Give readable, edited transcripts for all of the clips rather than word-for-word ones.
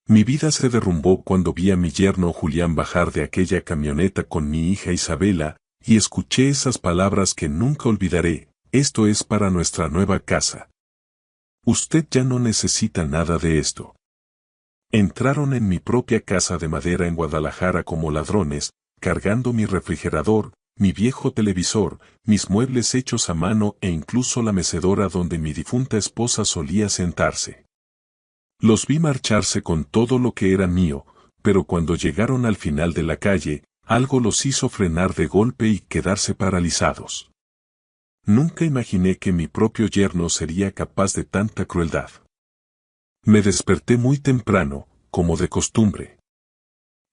Mi vida se derrumbó cuando vi a mi yerno Julián bajar de aquella camioneta con mi hija Isabela, y escuché esas palabras que nunca olvidaré: esto es para nuestra nueva casa. Usted ya no necesita nada de esto. Entraron en mi propia casa de madera en Guadalajara como ladrones, cargando mi refrigerador, mi viejo televisor, mis muebles hechos a mano e incluso la mecedora donde mi difunta esposa solía sentarse. Los vi marcharse con todo lo que era mío, pero cuando llegaron al final de la calle, algo los hizo frenar de golpe y quedarse paralizados. Nunca imaginé que mi propio yerno sería capaz de tanta crueldad. Me desperté muy temprano, como de costumbre.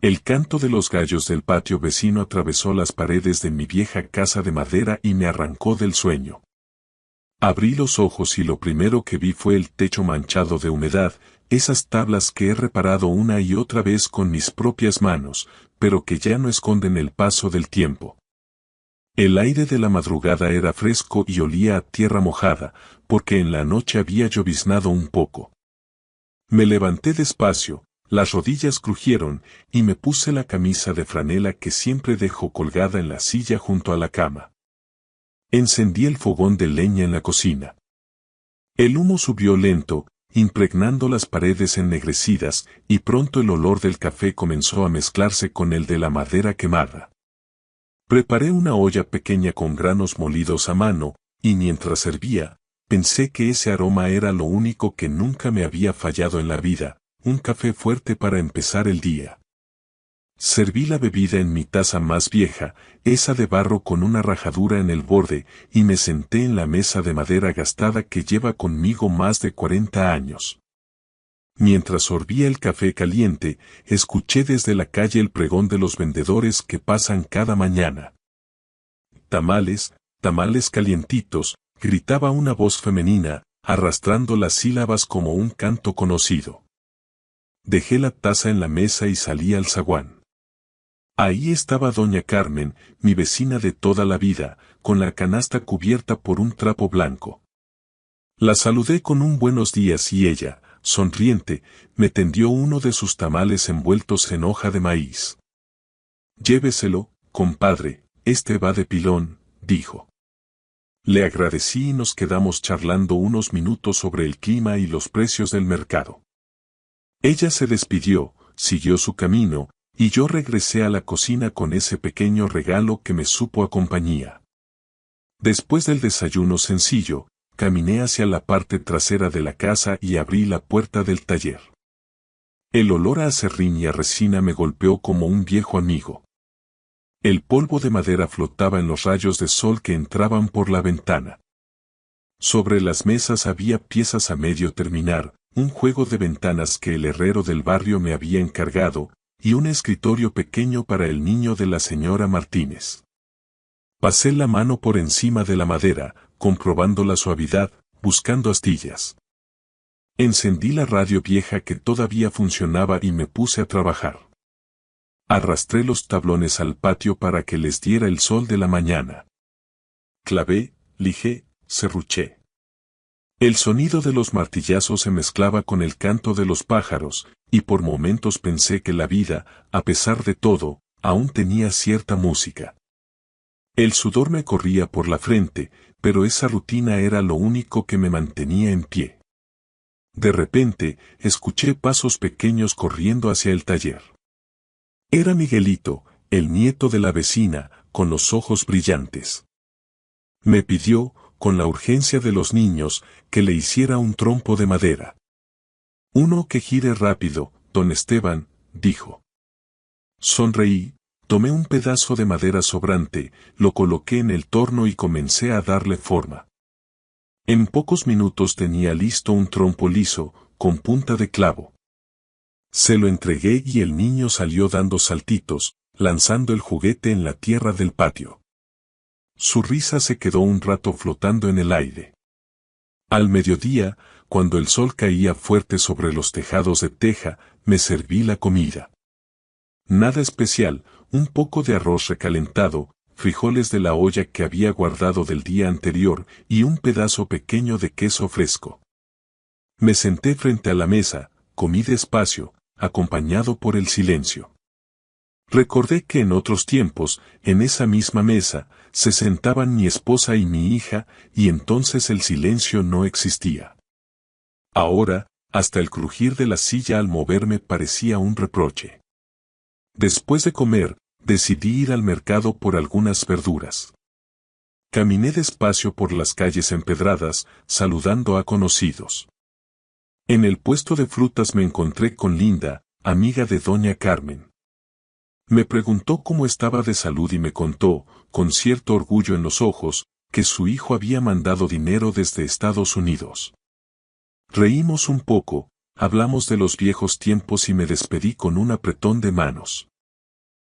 El canto de los gallos del patio vecino atravesó las paredes de mi vieja casa de madera y me arrancó del sueño. Abrí los ojos y lo primero que vi fue el techo manchado de humedad, esas tablas que he reparado una y otra vez con mis propias manos, pero que ya no esconden el paso del tiempo. El aire de la madrugada era fresco y olía a tierra mojada, porque en la noche había lloviznado un poco. Me levanté despacio, las rodillas crujieron, y me puse la camisa de franela que siempre dejo colgada en la silla junto a la cama. Encendí el fogón de leña en la cocina. El humo subió lento, impregnando las paredes ennegrecidas, y pronto el olor del café comenzó a mezclarse con el de la madera quemada. Preparé una olla pequeña con granos molidos a mano, y mientras servía, pensé que ese aroma era lo único que nunca me había fallado en la vida, un café fuerte para empezar el día. Serví la bebida en mi taza más vieja, esa de barro con una rajadura en el borde, y me senté en la mesa de madera gastada que lleva conmigo más de 40 años. Mientras sorbía el café caliente, escuché desde la calle el pregón de los vendedores que pasan cada mañana. Tamales, tamales calientitos, gritaba una voz femenina, arrastrando las sílabas como un canto conocido. Dejé la taza en la mesa y salí al zaguán. Ahí estaba doña Carmen, mi vecina de toda la vida, con la canasta cubierta por un trapo blanco. La saludé con un buenos días y ella, sonriente, me tendió uno de sus tamales envueltos en hoja de maíz. «Lléveselo, compadre, este va de pilón», dijo. Le agradecí y nos quedamos charlando unos minutos sobre el clima y los precios del mercado. Ella se despidió, siguió su camino, y yo regresé a la cocina con ese pequeño regalo que me supo a compañía. Después del desayuno sencillo, caminé hacia la parte trasera de la casa y abrí la puerta del taller. El olor a aserrín y a resina me golpeó como un viejo amigo. El polvo de madera flotaba en los rayos de sol que entraban por la ventana. Sobre las mesas había piezas a medio terminar, un juego de ventanas que el herrero del barrio me había encargado, y un escritorio pequeño para el niño de la señora Martínez. Pasé la mano por encima de la madera, comprobando la suavidad, buscando astillas. Encendí la radio vieja que todavía funcionaba y me puse a trabajar. Arrastré los tablones al patio para que les diera el sol de la mañana. Clavé, lijé, serruché. El sonido de los martillazos se mezclaba con el canto de los pájaros, y por momentos pensé que la vida, a pesar de todo, aún tenía cierta música. El sudor me corría por la frente, pero esa rutina era lo único que me mantenía en pie. De repente, escuché pasos pequeños corriendo hacia el taller. Era Miguelito, el nieto de la vecina, con los ojos brillantes. Me pidió, con la urgencia de los niños, que le hiciera un trompo de madera. «Uno que gire rápido, don Esteban», dijo. Sonreí, tomé un pedazo de madera sobrante, lo coloqué en el torno y comencé a darle forma. En pocos minutos tenía listo un trompo liso, con punta de clavo. Se lo entregué y el niño salió dando saltitos, lanzando el juguete en la tierra del patio. Su risa se quedó un rato flotando en el aire. Al mediodía, cuando el sol caía fuerte sobre los tejados de teja, me serví la comida. Nada especial, un poco de arroz recalentado, frijoles de la olla que había guardado del día anterior y un pedazo pequeño de queso fresco. Me senté frente a la mesa, comí despacio, acompañado por el silencio. Recordé que en otros tiempos, en esa misma mesa, se sentaban mi esposa y mi hija, y entonces el silencio no existía. Ahora, hasta el crujir de la silla al moverme parecía un reproche. Después de comer, decidí ir al mercado por algunas verduras. Caminé despacio por las calles empedradas, saludando a conocidos. En el puesto de frutas me encontré con Linda, amiga de doña Carmen. Me preguntó cómo estaba de salud y me contó, con cierto orgullo en los ojos, que su hijo había mandado dinero desde Estados Unidos. Reímos un poco, hablamos de los viejos tiempos y me despedí con un apretón de manos.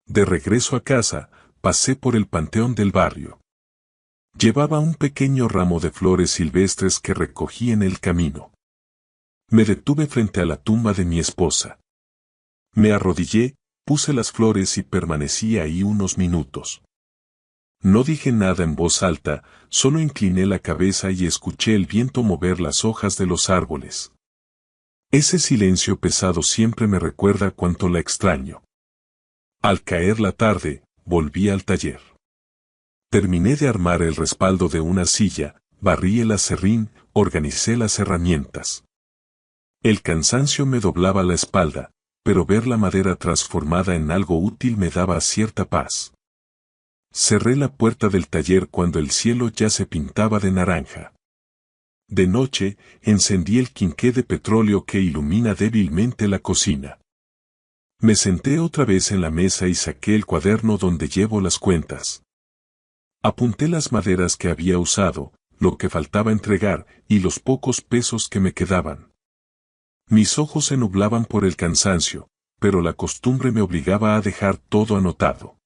De regreso a casa, pasé por el panteón del barrio. Llevaba un pequeño ramo de flores silvestres que recogí en el camino. Me detuve frente a la tumba de mi esposa. Me arrodillé, puse las flores y permanecí ahí unos minutos. No dije nada en voz alta, solo incliné la cabeza y escuché el viento mover las hojas de los árboles. Ese silencio pesado siempre me recuerda cuánto la extraño. Al caer la tarde, volví al taller. Terminé de armar el respaldo de una silla, barrí el aserrín, organicé las herramientas. El cansancio me doblaba la espalda, pero ver la madera transformada en algo útil me daba cierta paz. Cerré la puerta del taller cuando el cielo ya se pintaba de naranja. De noche, encendí el quinqué de petróleo que ilumina débilmente la cocina. Me senté otra vez en la mesa y saqué el cuaderno donde llevo las cuentas. Apunté las maderas que había usado, lo que faltaba entregar y los pocos pesos que me quedaban. Mis ojos se nublaban por el cansancio, pero la costumbre me obligaba a dejar todo anotado.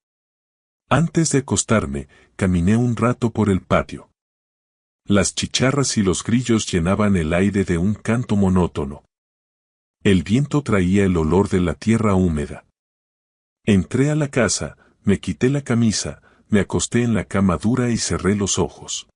Antes de acostarme, caminé un rato por el patio. Las chicharras y los grillos llenaban el aire de un canto monótono. El viento traía el olor de la tierra húmeda. Entré a la casa, me quité la camisa, me acosté en la cama dura y cerré los ojos.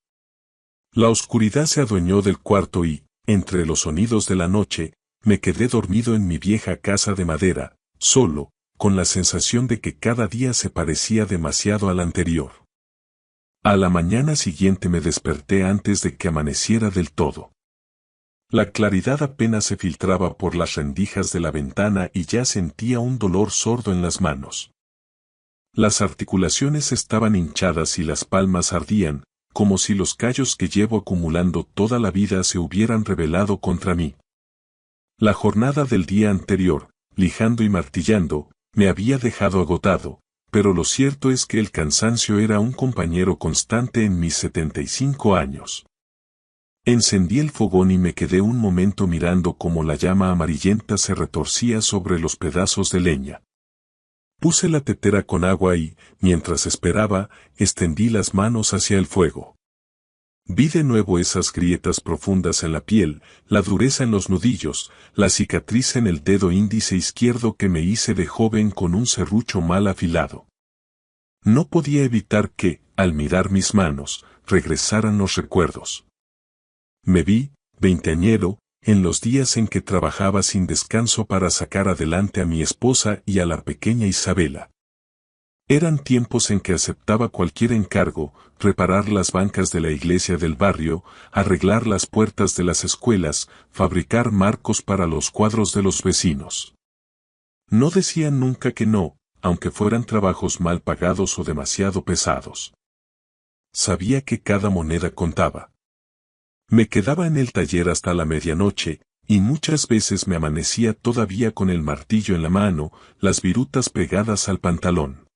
La oscuridad se adueñó del cuarto y, entre los sonidos de la noche, me quedé dormido en mi vieja casa de madera, solo, con la sensación de que cada día se parecía demasiado al anterior. A la mañana siguiente me desperté antes de que amaneciera del todo. La claridad apenas se filtraba por las rendijas de la ventana y ya sentía un dolor sordo en las manos. Las articulaciones estaban hinchadas y las palmas ardían, como si los callos que llevo acumulando toda la vida se hubieran rebelado contra mí. La jornada del día anterior, lijando y martillando, me había dejado agotado, pero lo cierto es que el cansancio era un compañero constante en mis 75 años. Encendí el fogón y me quedé un momento mirando cómo la llama amarillenta se retorcía sobre los pedazos de leña. Puse la tetera con agua y, mientras esperaba, extendí las manos hacia el fuego. Vi de nuevo esas grietas profundas en la piel, la dureza en los nudillos, la cicatriz en el dedo índice izquierdo que me hice de joven con un serrucho mal afilado. No podía evitar que, al mirar mis manos, regresaran los recuerdos. Me vi, veinteañero, en los días en que trabajaba sin descanso para sacar adelante a mi esposa y a la pequeña Isabela. Eran tiempos en que aceptaba cualquier encargo, reparar las bancas de la iglesia del barrio, arreglar las puertas de las escuelas, fabricar marcos para los cuadros de los vecinos. No decía nunca que no, aunque fueran trabajos mal pagados o demasiado pesados. Sabía que cada moneda contaba. Me quedaba en el taller hasta la medianoche, y muchas veces me amanecía todavía con el martillo en la mano, las virutas pegadas al pantalón.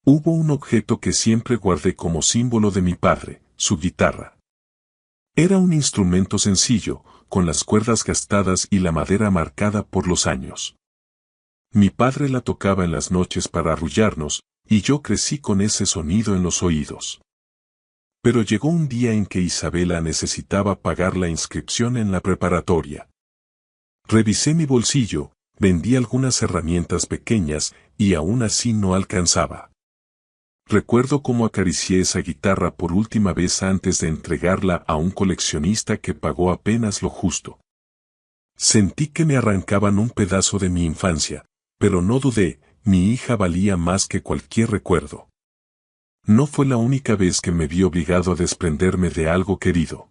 Hubo un objeto que siempre guardé como símbolo de mi padre, su guitarra. Era un instrumento sencillo, con las cuerdas gastadas y la madera marcada por los años. Mi padre la tocaba en las noches para arrullarnos, y yo crecí con ese sonido en los oídos. Pero llegó un día en que Isabela necesitaba pagar la inscripción en la preparatoria. Revisé mi bolsillo, vendí algunas herramientas pequeñas, y aún así no alcanzaba. Recuerdo cómo acaricié esa guitarra por última vez antes de entregarla a un coleccionista que pagó apenas lo justo. Sentí que me arrancaban un pedazo de mi infancia, pero no dudé, mi hija valía más que cualquier recuerdo. No fue la única vez que me vi obligado a desprenderme de algo querido.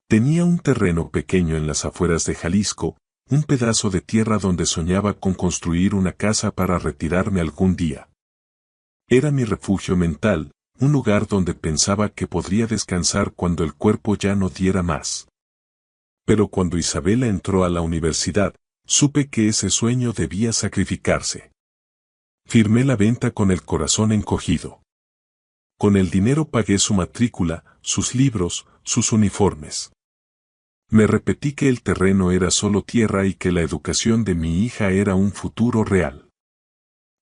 Tenía un terreno pequeño en las afueras de Jalisco, un pedazo de tierra donde soñaba con construir una casa para retirarme algún día. Era mi refugio mental, un lugar donde pensaba que podría descansar cuando el cuerpo ya no diera más. Pero cuando Isabela entró a la universidad, supe que ese sueño debía sacrificarse. Firmé la venta con el corazón encogido. Con el dinero pagué su matrícula, sus libros, sus uniformes. Me repetí que el terreno era solo tierra y que la educación de mi hija era un futuro real.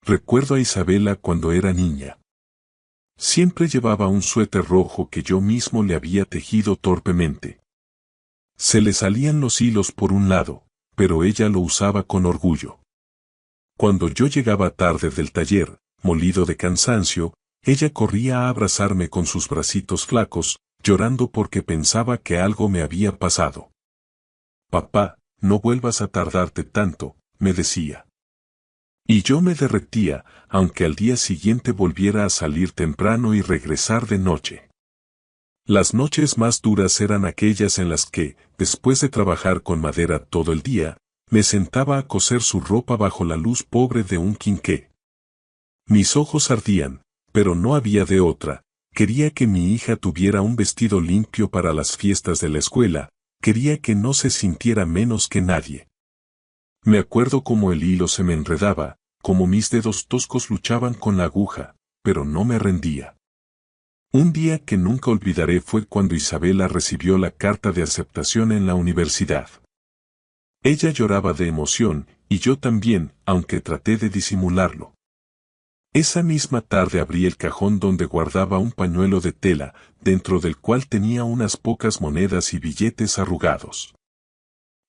Recuerdo a Isabela cuando era niña. Siempre llevaba un suéter rojo que yo mismo le había tejido torpemente. Se le salían los hilos por un lado, pero ella lo usaba con orgullo. Cuando yo llegaba tarde del taller, molido de cansancio, ella corría a abrazarme con sus bracitos flacos, llorando porque pensaba que algo me había pasado. Papá, no vuelvas a tardarte tanto, me decía. Y yo me derretía, aunque al día siguiente volviera a salir temprano y regresar de noche. Las noches más duras eran aquellas en las que, después de trabajar con madera todo el día, me sentaba a coser su ropa bajo la luz pobre de un quinqué. Mis ojos ardían, pero no había de otra. Quería que mi hija tuviera un vestido limpio para las fiestas de la escuela, quería que no se sintiera menos que nadie. Me acuerdo cómo el hilo se me enredaba, cómo mis dedos toscos luchaban con la aguja, pero no me rendía. Un día que nunca olvidaré fue cuando Isabela recibió la carta de aceptación en la universidad. Ella lloraba de emoción, y yo también, aunque traté de disimularlo. Esa misma tarde abrí el cajón donde guardaba un pañuelo de tela, dentro del cual tenía unas pocas monedas y billetes arrugados.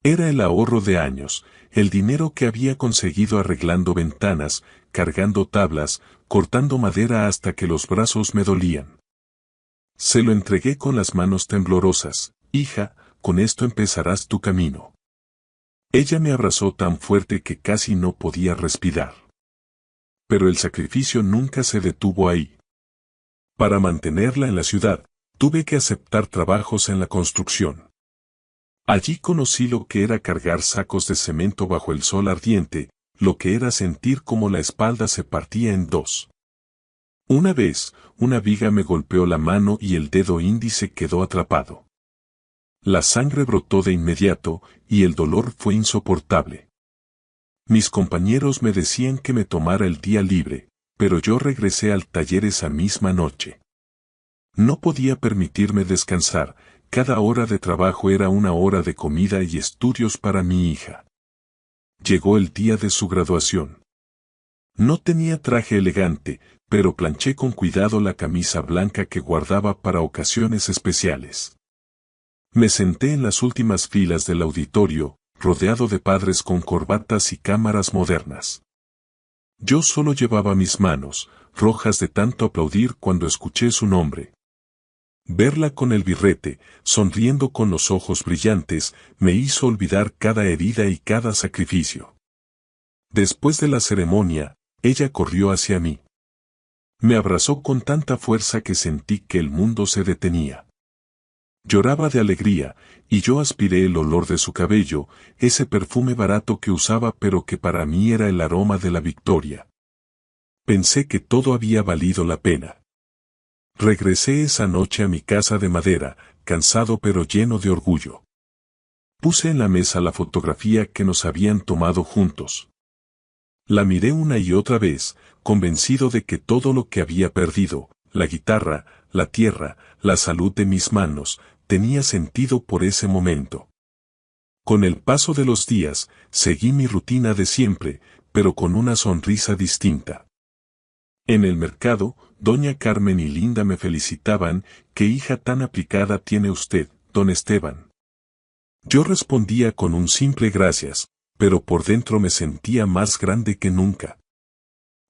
Era el ahorro de años, el dinero que había conseguido arreglando ventanas, cargando tablas, cortando madera hasta que los brazos me dolían. Se lo entregué con las manos temblorosas. Hija, con esto empezarás tu camino. Ella me abrazó tan fuerte que casi no podía respirar. Pero el sacrificio nunca se detuvo ahí. Para mantenerla en la ciudad, tuve que aceptar trabajos en la construcción. Allí conocí lo que era cargar sacos de cemento bajo el sol ardiente, lo que era sentir como la espalda se partía en dos. Una vez, una viga me golpeó la mano y el dedo índice quedó atrapado. La sangre brotó de inmediato, y el dolor fue insoportable. Mis compañeros me decían que me tomara el día libre, pero yo regresé al taller esa misma noche. No podía permitirme descansar, cada hora de trabajo era una hora de comida y estudios para mi hija. Llegó el día de su graduación. No tenía traje elegante, pero planché con cuidado la camisa blanca que guardaba para ocasiones especiales. Me senté en las últimas filas del auditorio, rodeado de padres con corbatas y cámaras modernas. Yo solo llevaba mis manos, rojas de tanto aplaudir cuando escuché su nombre. Verla con el birrete, sonriendo con los ojos brillantes, me hizo olvidar cada herida y cada sacrificio. Después de la ceremonia, ella corrió hacia mí. Me abrazó con tanta fuerza que sentí que el mundo se detenía. Lloraba de alegría, y yo aspiré el olor de su cabello, ese perfume barato que usaba pero que para mí era el aroma de la victoria. Pensé que todo había valido la pena. Regresé esa noche a mi casa de madera, cansado pero lleno de orgullo. Puse en la mesa la fotografía que nos habían tomado juntos. La miré una y otra vez, convencido de que todo lo que había perdido, la guitarra, la tierra, la salud de mis manos, tenía sentido por ese momento. Con el paso de los días, seguí mi rutina de siempre, pero con una sonrisa distinta. En el mercado, doña Carmen y Linda me felicitaban, «¿Qué hija tan aplicada tiene usted, don Esteban?». Yo respondía con un simple gracias, pero por dentro me sentía más grande que nunca.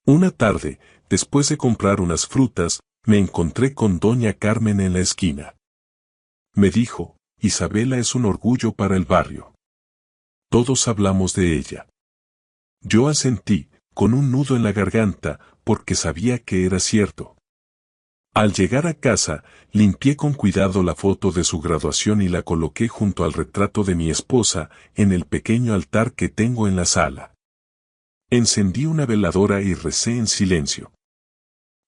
Una tarde, después de comprar unas frutas, me encontré con doña Carmen en la esquina. Me dijo, «Isabela es un orgullo para el barrio». Todos hablamos de ella. Yo asentí, con un nudo en la garganta, porque sabía que era cierto. Al llegar a casa, limpié con cuidado la foto de su graduación y la coloqué junto al retrato de mi esposa, en el pequeño altar que tengo en la sala. Encendí una veladora y recé en silencio.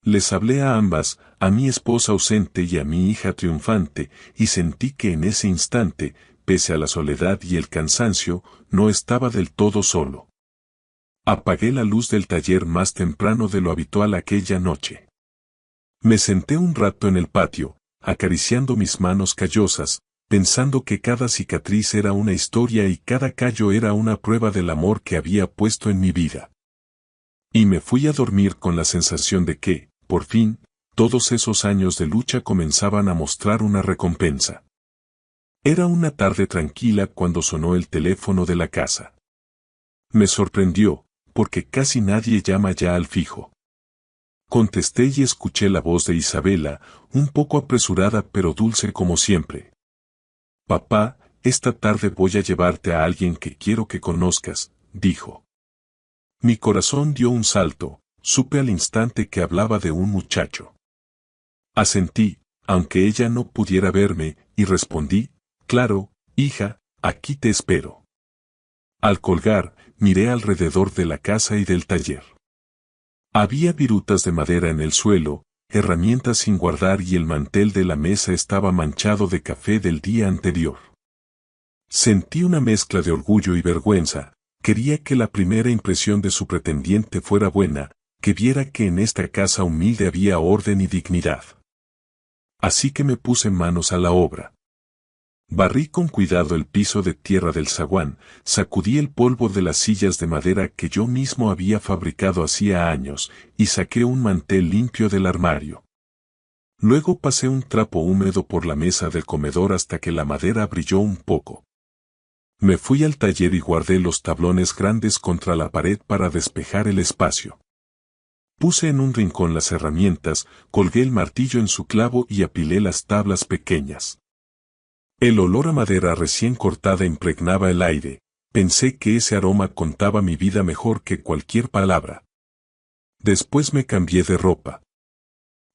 Les hablé a ambas, a mi esposa ausente y a mi hija triunfante, y sentí que en ese instante, pese a la soledad y el cansancio, no estaba del todo solo. Apagué la luz del taller más temprano de lo habitual aquella noche. Me senté un rato en el patio, acariciando mis manos callosas, pensando que cada cicatriz era una historia y cada callo era una prueba del amor que había puesto en mi vida. Y me fui a dormir con la sensación de que, por fin, todos esos años de lucha comenzaban a mostrar una recompensa. Era una tarde tranquila cuando sonó el teléfono de la casa. Me sorprendió, porque casi nadie llama ya al fijo. Contesté y escuché la voz de Isabela, un poco apresurada pero dulce como siempre. Papá, esta tarde voy a llevarte a alguien que quiero que conozcas, dijo. Mi corazón dio un salto, supe al instante que hablaba de un muchacho. Asentí, aunque ella no pudiera verme, y respondí, claro, hija, aquí te espero. Al colgar, miré alrededor de la casa y del taller. Había virutas de madera en el suelo, herramientas sin guardar y el mantel de la mesa estaba manchado de café del día anterior. Sentí una mezcla de orgullo y vergüenza, quería que la primera impresión de su pretendiente fuera buena, que viera que en esta casa humilde había orden y dignidad. Así que me puse manos a la obra. Barrí con cuidado el piso de tierra del zaguán, sacudí el polvo de las sillas de madera que yo mismo había fabricado hacía años, y saqué un mantel limpio del armario. Luego pasé un trapo húmedo por la mesa del comedor hasta que la madera brilló un poco. Me fui al taller y guardé los tablones grandes contra la pared para despejar el espacio. Puse en un rincón las herramientas, colgué el martillo en su clavo y apilé las tablas pequeñas. El olor a madera recién cortada impregnaba el aire, pensé que ese aroma contaba mi vida mejor que cualquier palabra. Después me cambié de ropa.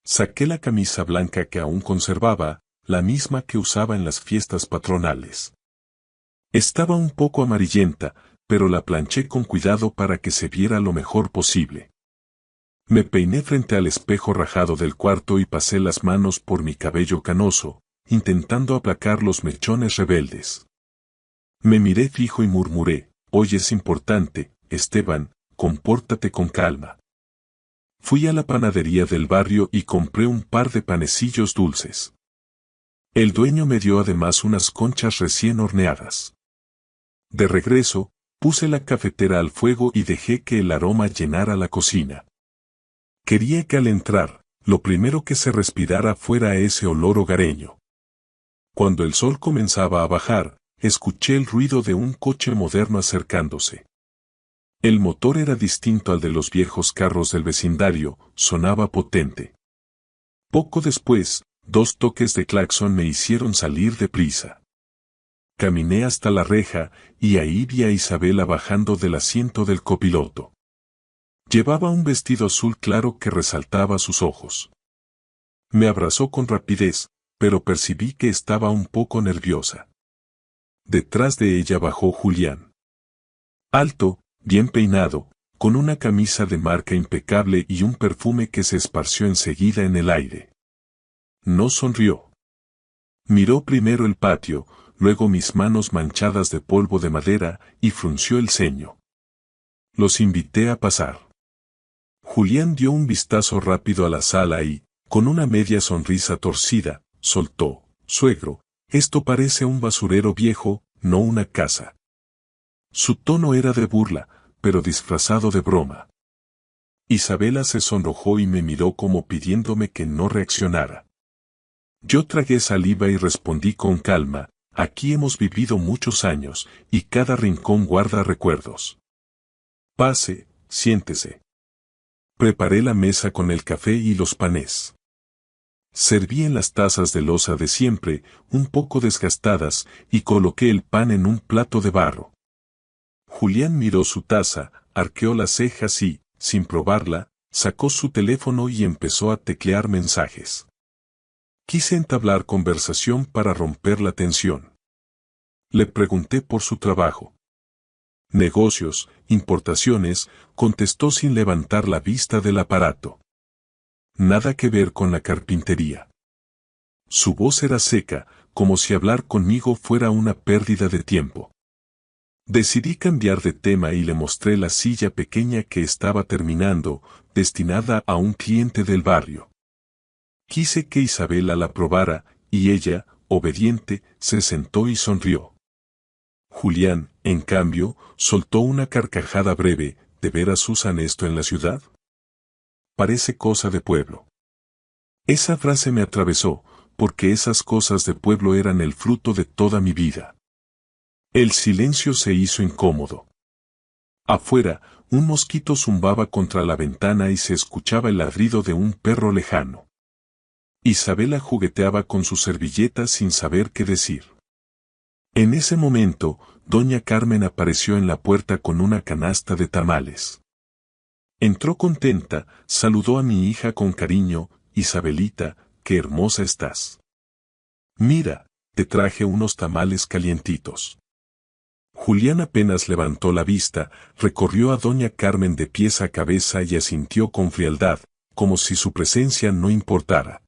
Saqué la camisa blanca que aún conservaba, la misma que usaba en las fiestas patronales. Estaba un poco amarillenta, pero la planché con cuidado para que se viera lo mejor posible. Me peiné frente al espejo rajado del cuarto y pasé las manos por mi cabello canoso, intentando aplacar los mechones rebeldes. Me miré fijo y murmuré, hoy es importante, Esteban, compórtate con calma. Fui a la panadería del barrio y compré un par de panecillos dulces. El dueño me dio además unas conchas recién horneadas. De regreso, puse la cafetera al fuego y dejé que el aroma llenara la cocina. Quería que al entrar, lo primero que se respirara fuera ese olor hogareño. Cuando el sol comenzaba a bajar, escuché el ruido de un coche moderno acercándose. El motor era distinto al de los viejos carros del vecindario, sonaba potente. Poco después, 2 toques de claxon me hicieron salir deprisa. Caminé hasta la reja, y ahí vi a Isabela bajando del asiento del copiloto. Llevaba un vestido azul claro que resaltaba sus ojos. Me abrazó con rapidez, pero percibí que estaba un poco nerviosa. Detrás de ella bajó Julián. Alto, bien peinado, con una camisa de marca impecable y un perfume que se esparció enseguida en el aire. No sonrió. Miró primero el patio, luego mis manos manchadas de polvo de madera, y frunció el ceño. Los invité a pasar. Julián dio un vistazo rápido a la sala y, con una media sonrisa torcida, soltó, suegro, esto parece un basurero viejo, no una casa. Su tono era de burla, pero disfrazado de broma. Isabela se sonrojó y me miró como pidiéndome que no reaccionara. Yo tragué saliva y respondí con calma, aquí hemos vivido muchos años, y cada rincón guarda recuerdos. Pase, siéntese. Preparé la mesa con el café y los panés. Serví en las tazas de loza de siempre, un poco desgastadas, y coloqué el pan en un plato de barro. Julián miró su taza, arqueó las cejas y, sin probarla, sacó su teléfono y empezó a teclear mensajes. Quise entablar conversación para romper la tensión. Le pregunté por su trabajo. Negocios, importaciones, contestó sin levantar la vista del aparato. Nada que ver con la carpintería. Su voz era seca, como si hablar conmigo fuera una pérdida de tiempo. Decidí cambiar de tema y le mostré la silla pequeña que estaba terminando, destinada a un cliente del barrio. Quise que Isabela la probara, y ella, obediente, se sentó y sonrió. Julián, en cambio, soltó una carcajada breve. ¿De veras usan esto en la ciudad? Parece cosa de pueblo. Esa frase me atravesó, porque esas cosas de pueblo eran el fruto de toda mi vida. El silencio se hizo incómodo. Afuera, un mosquito zumbaba contra la ventana y se escuchaba el ladrido de un perro lejano. Isabela jugueteaba con su servilleta sin saber qué decir. En ese momento, doña Carmen apareció en la puerta con una canasta de tamales. Entró contenta, saludó a mi hija con cariño. Isabelita, qué hermosa estás. Mira, te traje unos tamales calientitos. Julián apenas levantó la vista, recorrió a doña Carmen de pies a cabeza y asintió con frialdad, como si su presencia no importara.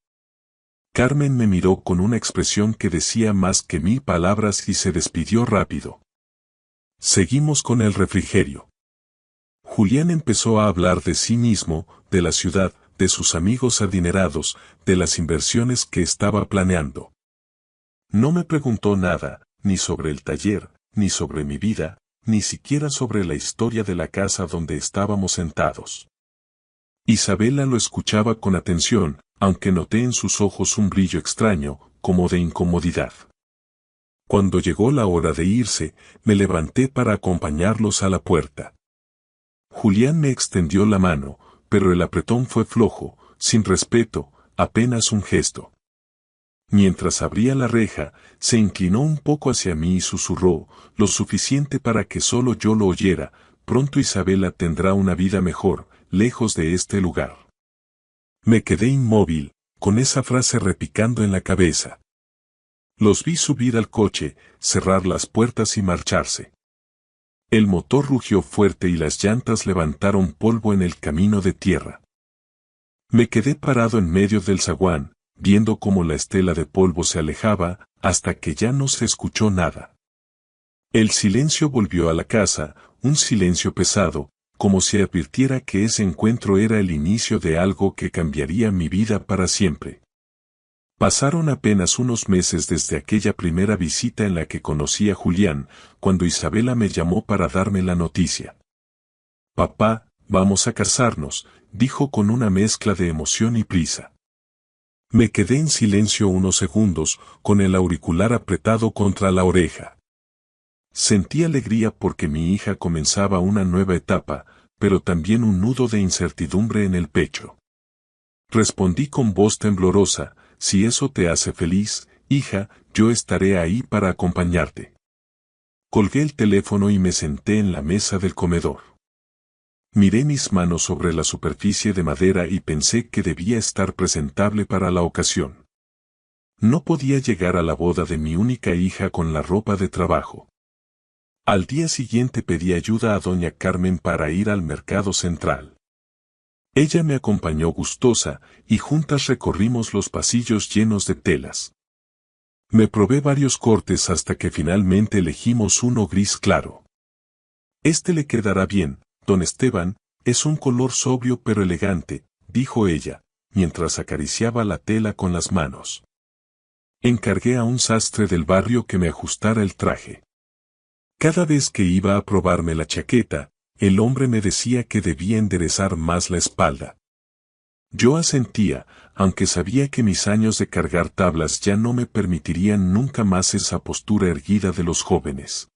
Carmen me miró con una expresión que decía más que 1000 palabras y se despidió rápido. Seguimos con el refrigerio. Julián empezó a hablar de sí mismo, de la ciudad, de sus amigos adinerados, de las inversiones que estaba planeando. No me preguntó nada, ni sobre el taller, ni sobre mi vida, ni siquiera sobre la historia de la casa donde estábamos sentados. Isabela lo escuchaba con atención, aunque noté en sus ojos un brillo extraño, como de incomodidad. Cuando llegó la hora de irse, me levanté para acompañarlos a la puerta. Julián me extendió la mano, pero el apretón fue flojo, sin respeto, apenas un gesto. Mientras abría la reja, se inclinó un poco hacia mí y susurró, lo suficiente para que solo yo lo oyera: pronto Isabela tendrá una vida mejor, lejos de este lugar. Me quedé inmóvil, con esa frase repicando en la cabeza. Los vi subir al coche, cerrar las puertas y marcharse. El motor rugió fuerte y las llantas levantaron polvo en el camino de tierra. Me quedé parado en medio del zaguán, viendo cómo la estela de polvo se alejaba, hasta que ya no se escuchó nada. El silencio volvió a la casa, un silencio pesado, como si advirtiera que ese encuentro era el inicio de algo que cambiaría mi vida para siempre. Pasaron apenas unos meses desde aquella primera visita en la que conocí a Julián, cuando Isabela me llamó para darme la noticia. «Papá, vamos a casarnos», dijo con una mezcla de emoción y prisa. Me quedé en silencio unos segundos, con el auricular apretado contra la oreja. Sentí alegría porque mi hija comenzaba una nueva etapa, pero también un nudo de incertidumbre en el pecho. Respondí con voz temblorosa: «Si eso te hace feliz, hija, yo estaré ahí para acompañarte». Colgué el teléfono y me senté en la mesa del comedor. Miré mis manos sobre la superficie de madera y pensé que debía estar presentable para la ocasión. No podía llegar a la boda de mi única hija con la ropa de trabajo. Al día siguiente pedí ayuda a doña Carmen para ir al mercado central. Ella me acompañó gustosa, y juntas recorrimos los pasillos llenos de telas. Me probé varios cortes hasta que finalmente elegimos uno gris claro. «Este le quedará bien, don Esteban, es un color sobrio pero elegante», dijo ella, mientras acariciaba la tela con las manos. Encargué a un sastre del barrio que me ajustara el traje. Cada vez que iba a probarme la chaqueta, el hombre me decía que debía enderezar más la espalda. Yo asentía, aunque sabía que mis años de cargar tablas ya no me permitirían nunca más esa postura erguida de los jóvenes.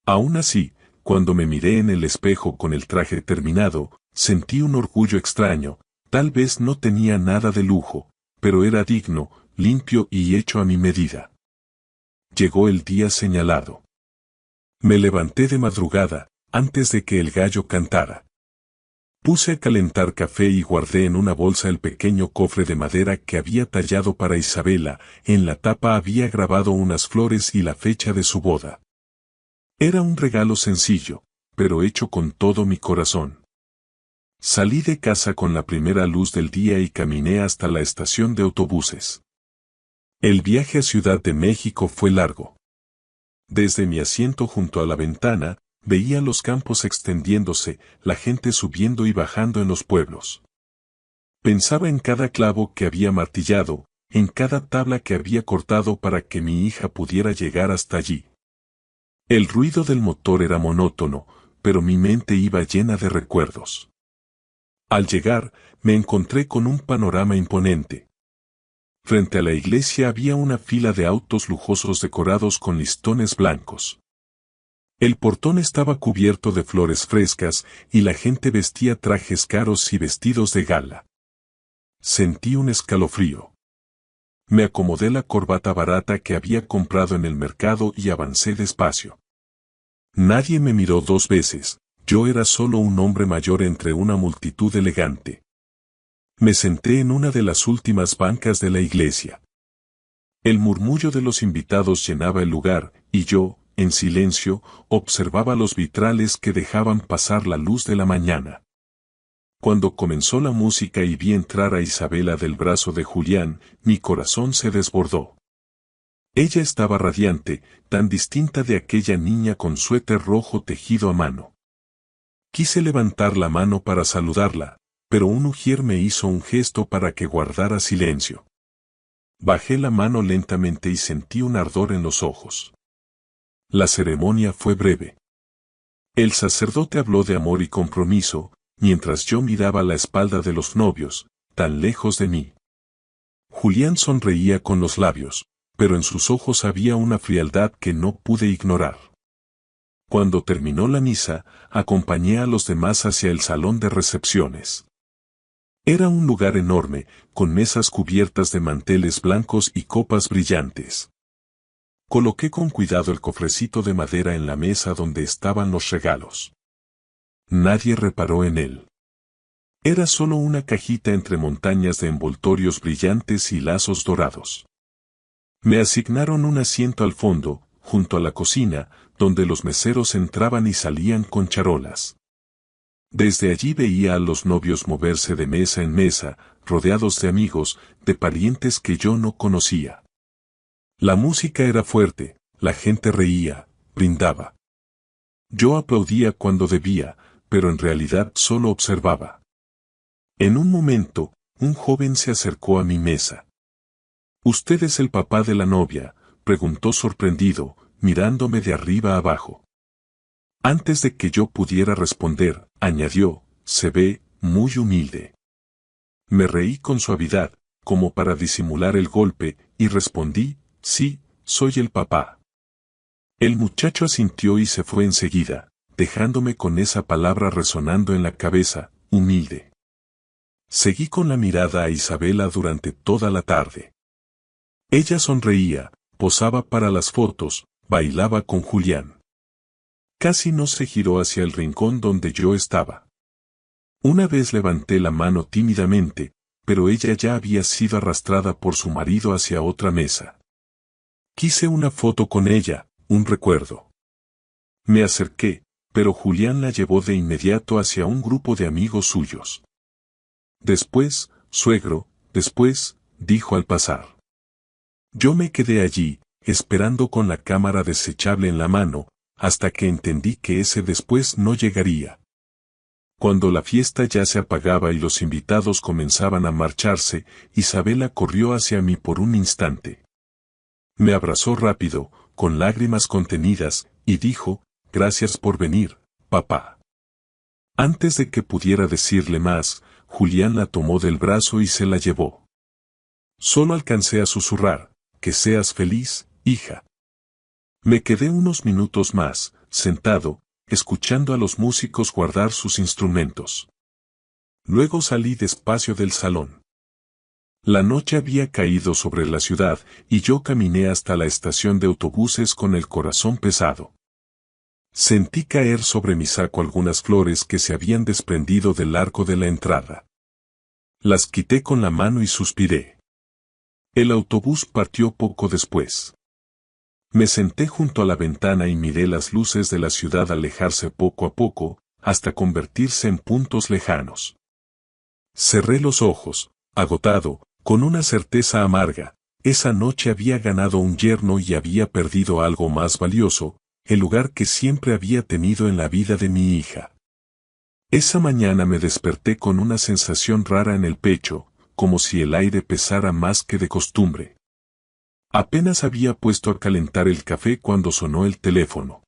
Aún así, cuando me miré en el espejo con el traje terminado, sentí un orgullo extraño. Tal vez no tenía nada de lujo, pero era digno, limpio y hecho a mi medida. Llegó el día señalado. Me levanté de madrugada, antes de que el gallo cantara. Puse a calentar café y guardé en una bolsa el pequeño cofre de madera que había tallado para Isabela. En la tapa había grabado unas flores y la fecha de su boda. Era un regalo sencillo, pero hecho con todo mi corazón. Salí de casa con la primera luz del día y caminé hasta la estación de autobuses. El viaje a Ciudad de México fue largo. Desde mi asiento junto a la ventana, veía los campos extendiéndose, la gente subiendo y bajando en los pueblos. Pensaba en cada clavo que había martillado, en cada tabla que había cortado para que mi hija pudiera llegar hasta allí. El ruido del motor era monótono, pero mi mente iba llena de recuerdos. Al llegar, me encontré con un panorama imponente. Frente a la iglesia había una fila de autos lujosos decorados con listones blancos. El portón estaba cubierto de flores frescas y la gente vestía trajes caros y vestidos de gala. Sentí un escalofrío. Me acomodé la corbata barata que había comprado en el mercado y avancé despacio. Nadie me miró dos veces, yo era solo un hombre mayor entre una multitud elegante. Me senté en una de las últimas bancas de la iglesia. El murmullo de los invitados llenaba el lugar, y yo, en silencio, observaba los vitrales que dejaban pasar la luz de la mañana. Cuando comenzó la música y vi entrar a Isabela del brazo de Julián, mi corazón se desbordó. Ella estaba radiante, tan distinta de aquella niña con suéter rojo tejido a mano. Quise levantar la mano para saludarla, pero un ujier me hizo un gesto para que guardara silencio. Bajé la mano lentamente y sentí un ardor en los ojos. La ceremonia fue breve. El sacerdote habló de amor y compromiso, mientras yo miraba la espalda de los novios, tan lejos de mí. Julián sonreía con los labios, pero en sus ojos había una frialdad que no pude ignorar. Cuando terminó la misa, acompañé a los demás hacia el salón de recepciones. Era un lugar enorme, con mesas cubiertas de manteles blancos y copas brillantes. Coloqué con cuidado el cofrecito de madera en la mesa donde estaban los regalos. Nadie reparó en él. Era solo una cajita entre montañas de envoltorios brillantes y lazos dorados. Me asignaron un asiento al fondo, junto a la cocina, donde los meseros entraban y salían con charolas. Desde allí veía a los novios moverse de mesa en mesa, rodeados de amigos, de parientes que yo no conocía. La música era fuerte, la gente reía, brindaba. Yo aplaudía cuando debía, pero en realidad solo observaba. En un momento, un joven se acercó a mi mesa. «¿Usted es el papá de la novia?», preguntó sorprendido, mirándome de arriba abajo. Antes de que yo pudiera responder, añadió, «Se ve muy humilde». Me reí con suavidad, como para disimular el golpe, y respondí, «Sí, soy el papá». El muchacho asintió y se fue enseguida, dejándome con esa palabra resonando en la cabeza, humilde. Seguí con la mirada a Isabela durante toda la tarde. Ella sonreía, posaba para las fotos, bailaba con Julián. Casi no se giró hacia el rincón donde yo estaba. Una vez levanté la mano tímidamente, pero ella ya había sido arrastrada por su marido hacia otra mesa. Quise una foto con ella, un recuerdo. Me acerqué, pero Julián la llevó de inmediato hacia un grupo de amigos suyos. «Después, suegro, después», dijo al pasar. Yo me quedé allí, esperando con la cámara desechable en la mano, hasta que entendí que ese después no llegaría. Cuando la fiesta ya se apagaba y los invitados comenzaban a marcharse, Isabela corrió hacia mí por un instante. Me abrazó rápido, con lágrimas contenidas, y dijo, «Gracias por venir, papá». Antes de que pudiera decirle más, Julián la tomó del brazo y se la llevó. Solo alcancé a susurrar, «Que seas feliz, hija». Me quedé unos minutos más, sentado, escuchando a los músicos guardar sus instrumentos. Luego salí despacio del salón. La noche había caído sobre la ciudad, y yo caminé hasta la estación de autobuses con el corazón pesado. Sentí caer sobre mi saco algunas flores que se habían desprendido del arco de la entrada. Las quité con la mano y suspiré. El autobús partió poco después. Me senté junto a la ventana y miré las luces de la ciudad alejarse poco a poco, hasta convertirse en puntos lejanos. Cerré los ojos, agotado, con una certeza amarga. Esa noche había ganado un yerno y había perdido algo más valioso, el lugar que siempre había tenido en la vida de mi hija. Esa mañana me desperté con una sensación rara en el pecho, como si el aire pesara más que de costumbre. Apenas había puesto a calentar el café cuando sonó el teléfono.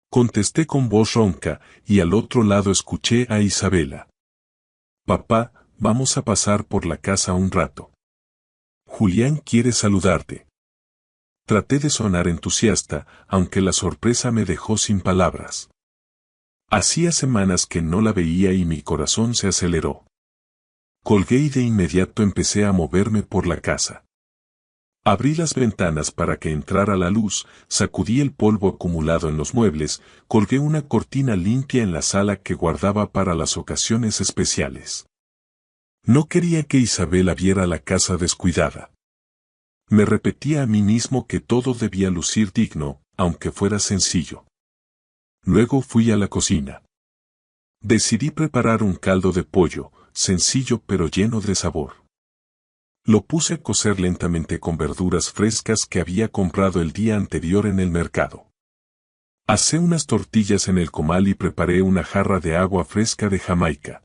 Contesté con voz ronca, y al otro lado escuché a Isabela. «Papá, vamos a pasar por la casa un rato. Julián quiere saludarte». Traté de sonar entusiasta, aunque la sorpresa me dejó sin palabras. Hacía semanas que no la veía y mi corazón se aceleró. Colgué y de inmediato empecé a moverme por la casa. Abrí las ventanas para que entrara la luz, sacudí el polvo acumulado en los muebles, colgué una cortina limpia en la sala que guardaba para las ocasiones especiales. No quería que Isabela viera la casa descuidada. Me repetía a mí mismo que todo debía lucir digno, aunque fuera sencillo. Luego fui a la cocina. Decidí preparar un caldo de pollo, sencillo pero lleno de sabor. Lo puse a cocer lentamente con verduras frescas que había comprado el día anterior en el mercado. Asé unas tortillas en el comal y preparé una jarra de agua fresca de Jamaica.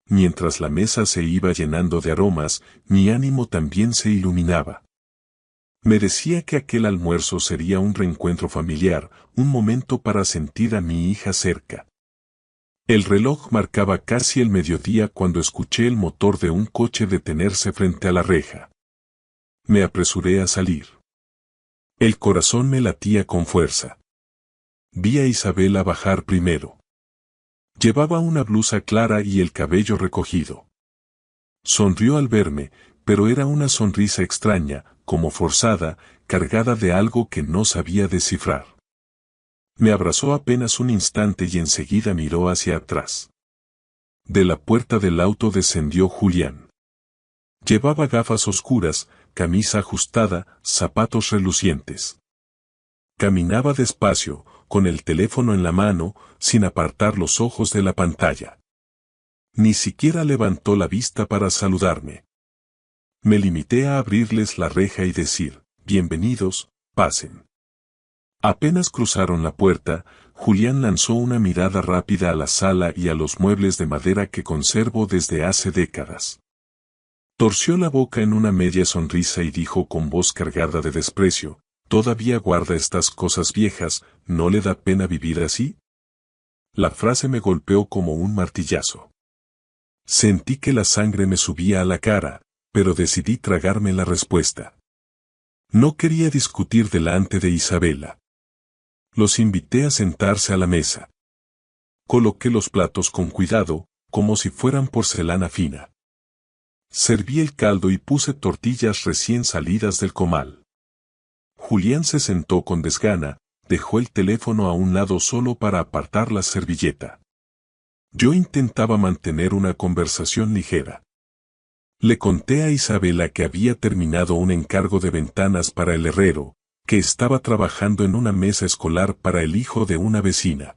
Mientras la mesa se iba llenando de aromas, mi ánimo también se iluminaba. Me decía que aquel almuerzo sería un reencuentro familiar, un momento para sentir a mi hija cerca. El reloj marcaba casi el mediodía cuando escuché el motor de un coche detenerse frente a la reja. Me apresuré a salir. El corazón me latía con fuerza. Vi a Isabela bajar primero. Llevaba una blusa clara y el cabello recogido. Sonrió al verme, pero era una sonrisa extraña, como forzada, cargada de algo que no sabía descifrar. Me abrazó apenas un instante y enseguida miró hacia atrás. De la puerta del auto descendió Julián. Llevaba gafas oscuras, camisa ajustada, zapatos relucientes. Caminaba despacio, con el teléfono en la mano, sin apartar los ojos de la pantalla. Ni siquiera levantó la vista para saludarme. Me limité a abrirles la reja y decir, «Bienvenidos, pasen». Apenas cruzaron la puerta, Julián lanzó una mirada rápida a la sala y a los muebles de madera que conservo desde hace décadas. Torció la boca en una media sonrisa y dijo con voz cargada de desprecio, «¿Todavía guarda estas cosas viejas? ¿No le da pena vivir así?». La frase me golpeó como un martillazo. Sentí que la sangre me subía a la cara, pero decidí tragarme la respuesta. No quería discutir delante de Isabela. Los invité a sentarse a la mesa. Coloqué los platos con cuidado, como si fueran porcelana fina. Serví el caldo y puse tortillas recién salidas del comal. Julián se sentó con desgana, dejó el teléfono a un lado solo para apartar la servilleta. Yo intentaba mantener una conversación ligera. Le conté a Isabela que había terminado un encargo de ventanas para el herrero, que estaba trabajando en una mesa escolar para el hijo de una vecina.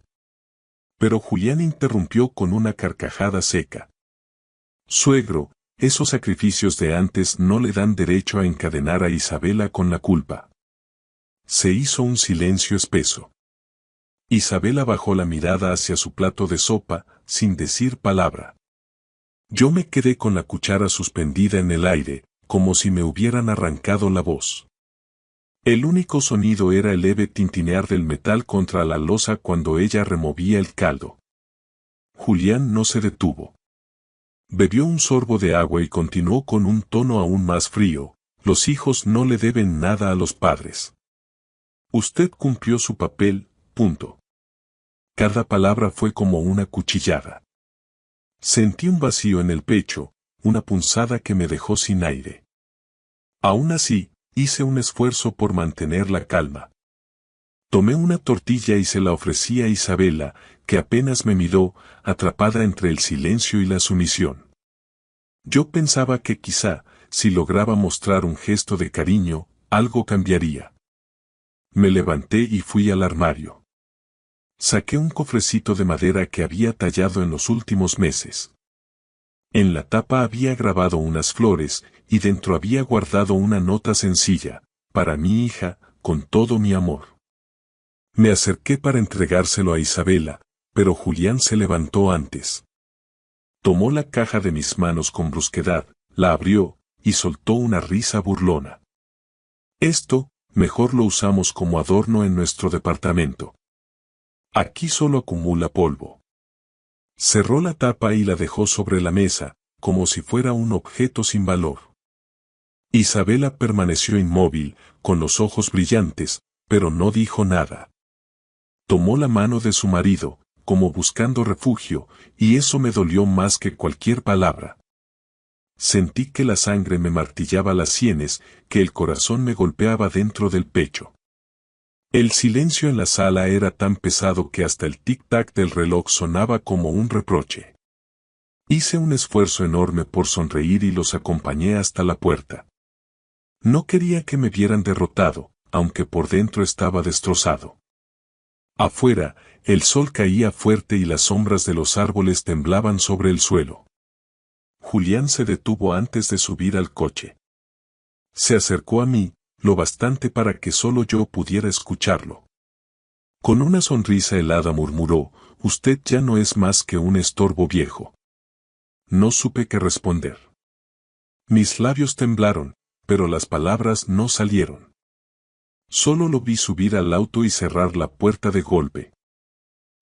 Pero Julián interrumpió con una carcajada seca. «Suegro, esos sacrificios de antes no le dan derecho a encadenar a Isabela con la culpa». Se hizo un silencio espeso. Isabela bajó la mirada hacia su plato de sopa, sin decir palabra. Yo me quedé con la cuchara suspendida en el aire, como si me hubieran arrancado la voz. El único sonido era el leve tintinear del metal contra la loza cuando ella removía el caldo. Julián no se detuvo. Bebió un sorbo de agua y continuó con un tono aún más frío, «Los hijos no le deben nada a los padres. Usted cumplió su papel, punto». Cada palabra fue como una cuchillada. Sentí un vacío en el pecho, una punzada que me dejó sin aire. Aún así, hice un esfuerzo por mantener la calma. Tomé una tortilla y se la ofrecí a Isabela, que apenas me miró, atrapada entre el silencio y la sumisión. Yo pensaba que quizá, si lograba mostrar un gesto de cariño, algo cambiaría. Me levanté y fui al armario. Saqué un cofrecito de madera que había tallado en los últimos meses. En la tapa había grabado unas flores, y dentro había guardado una nota sencilla, para mi hija, con todo mi amor. Me acerqué para entregárselo a Isabela, pero Julián se levantó antes. Tomó la caja de mis manos con brusquedad, la abrió, y soltó una risa burlona. Esto, mejor lo usamos como adorno en nuestro departamento. Aquí solo acumula polvo. Cerró la tapa y la dejó sobre la mesa, como si fuera un objeto sin valor. Isabela permaneció inmóvil, con los ojos brillantes, pero no dijo nada. Tomó la mano de su marido, como buscando refugio, y eso me dolió más que cualquier palabra. Sentí que la sangre me martillaba las sienes, que el corazón me golpeaba dentro del pecho. El silencio en la sala era tan pesado que hasta el tic-tac del reloj sonaba como un reproche. Hice un esfuerzo enorme por sonreír y los acompañé hasta la puerta. No quería que me vieran derrotado, aunque por dentro estaba destrozado. Afuera, el sol caía fuerte y las sombras de los árboles temblaban sobre el suelo. Julián se detuvo antes de subir al coche. Se acercó a mí, lo bastante para que solo yo pudiera escucharlo. Con una sonrisa helada murmuró, «Usted ya no es más que un estorbo viejo». No supe qué responder. Mis labios temblaron, pero las palabras no salieron. Solo lo vi subir al auto y cerrar la puerta de golpe.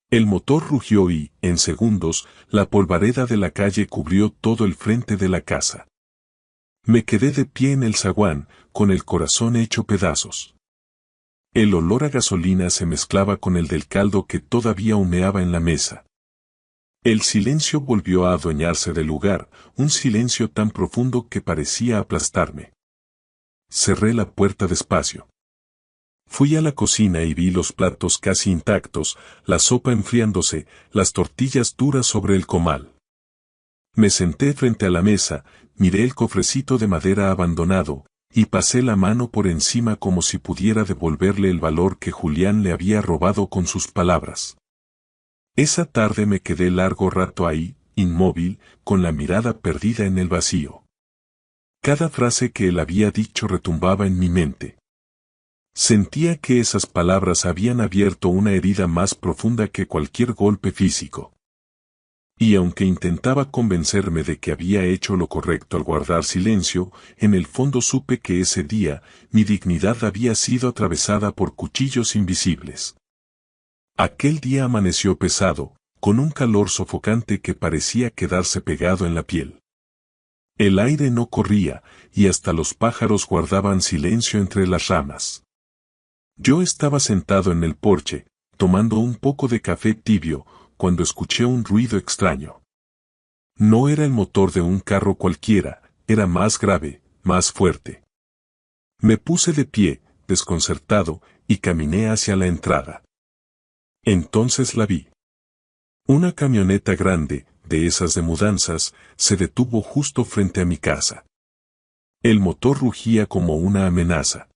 El motor rugió y, en segundos, la polvareda de la calle cubrió todo el frente de la casa. Me quedé de pie en el zaguán, con el corazón hecho pedazos. El olor a gasolina se mezclaba con el del caldo que todavía humeaba en la mesa. El silencio volvió a adueñarse del lugar, un silencio tan profundo que parecía aplastarme. Cerré la puerta despacio. Fui a la cocina y vi los platos casi intactos, la sopa enfriándose, las tortillas duras sobre el comal. Me senté frente a la mesa, miré el cofrecito de madera abandonado, y pasé la mano por encima como si pudiera devolverle el valor que Julián le había robado con sus palabras. Esa tarde me quedé largo rato ahí, inmóvil, con la mirada perdida en el vacío. Cada frase que él había dicho retumbaba en mi mente. Sentía que esas palabras habían abierto una herida más profunda que cualquier golpe físico. Y aunque intentaba convencerme de que había hecho lo correcto al guardar silencio, en el fondo supe que ese día mi dignidad había sido atravesada por cuchillos invisibles. Aquel día amaneció pesado, con un calor sofocante que parecía quedarse pegado en la piel. El aire no corría, y hasta los pájaros guardaban silencio entre las ramas. Yo estaba sentado en el porche, tomando un poco de café tibio, cuando escuché un ruido extraño. No era el motor de un carro cualquiera, era más grave, más fuerte. Me puse de pie, desconcertado, y caminé hacia la entrada. Entonces la vi. Una camioneta grande, de esas de mudanzas, se detuvo justo frente a mi casa. El motor rugía como una amenaza.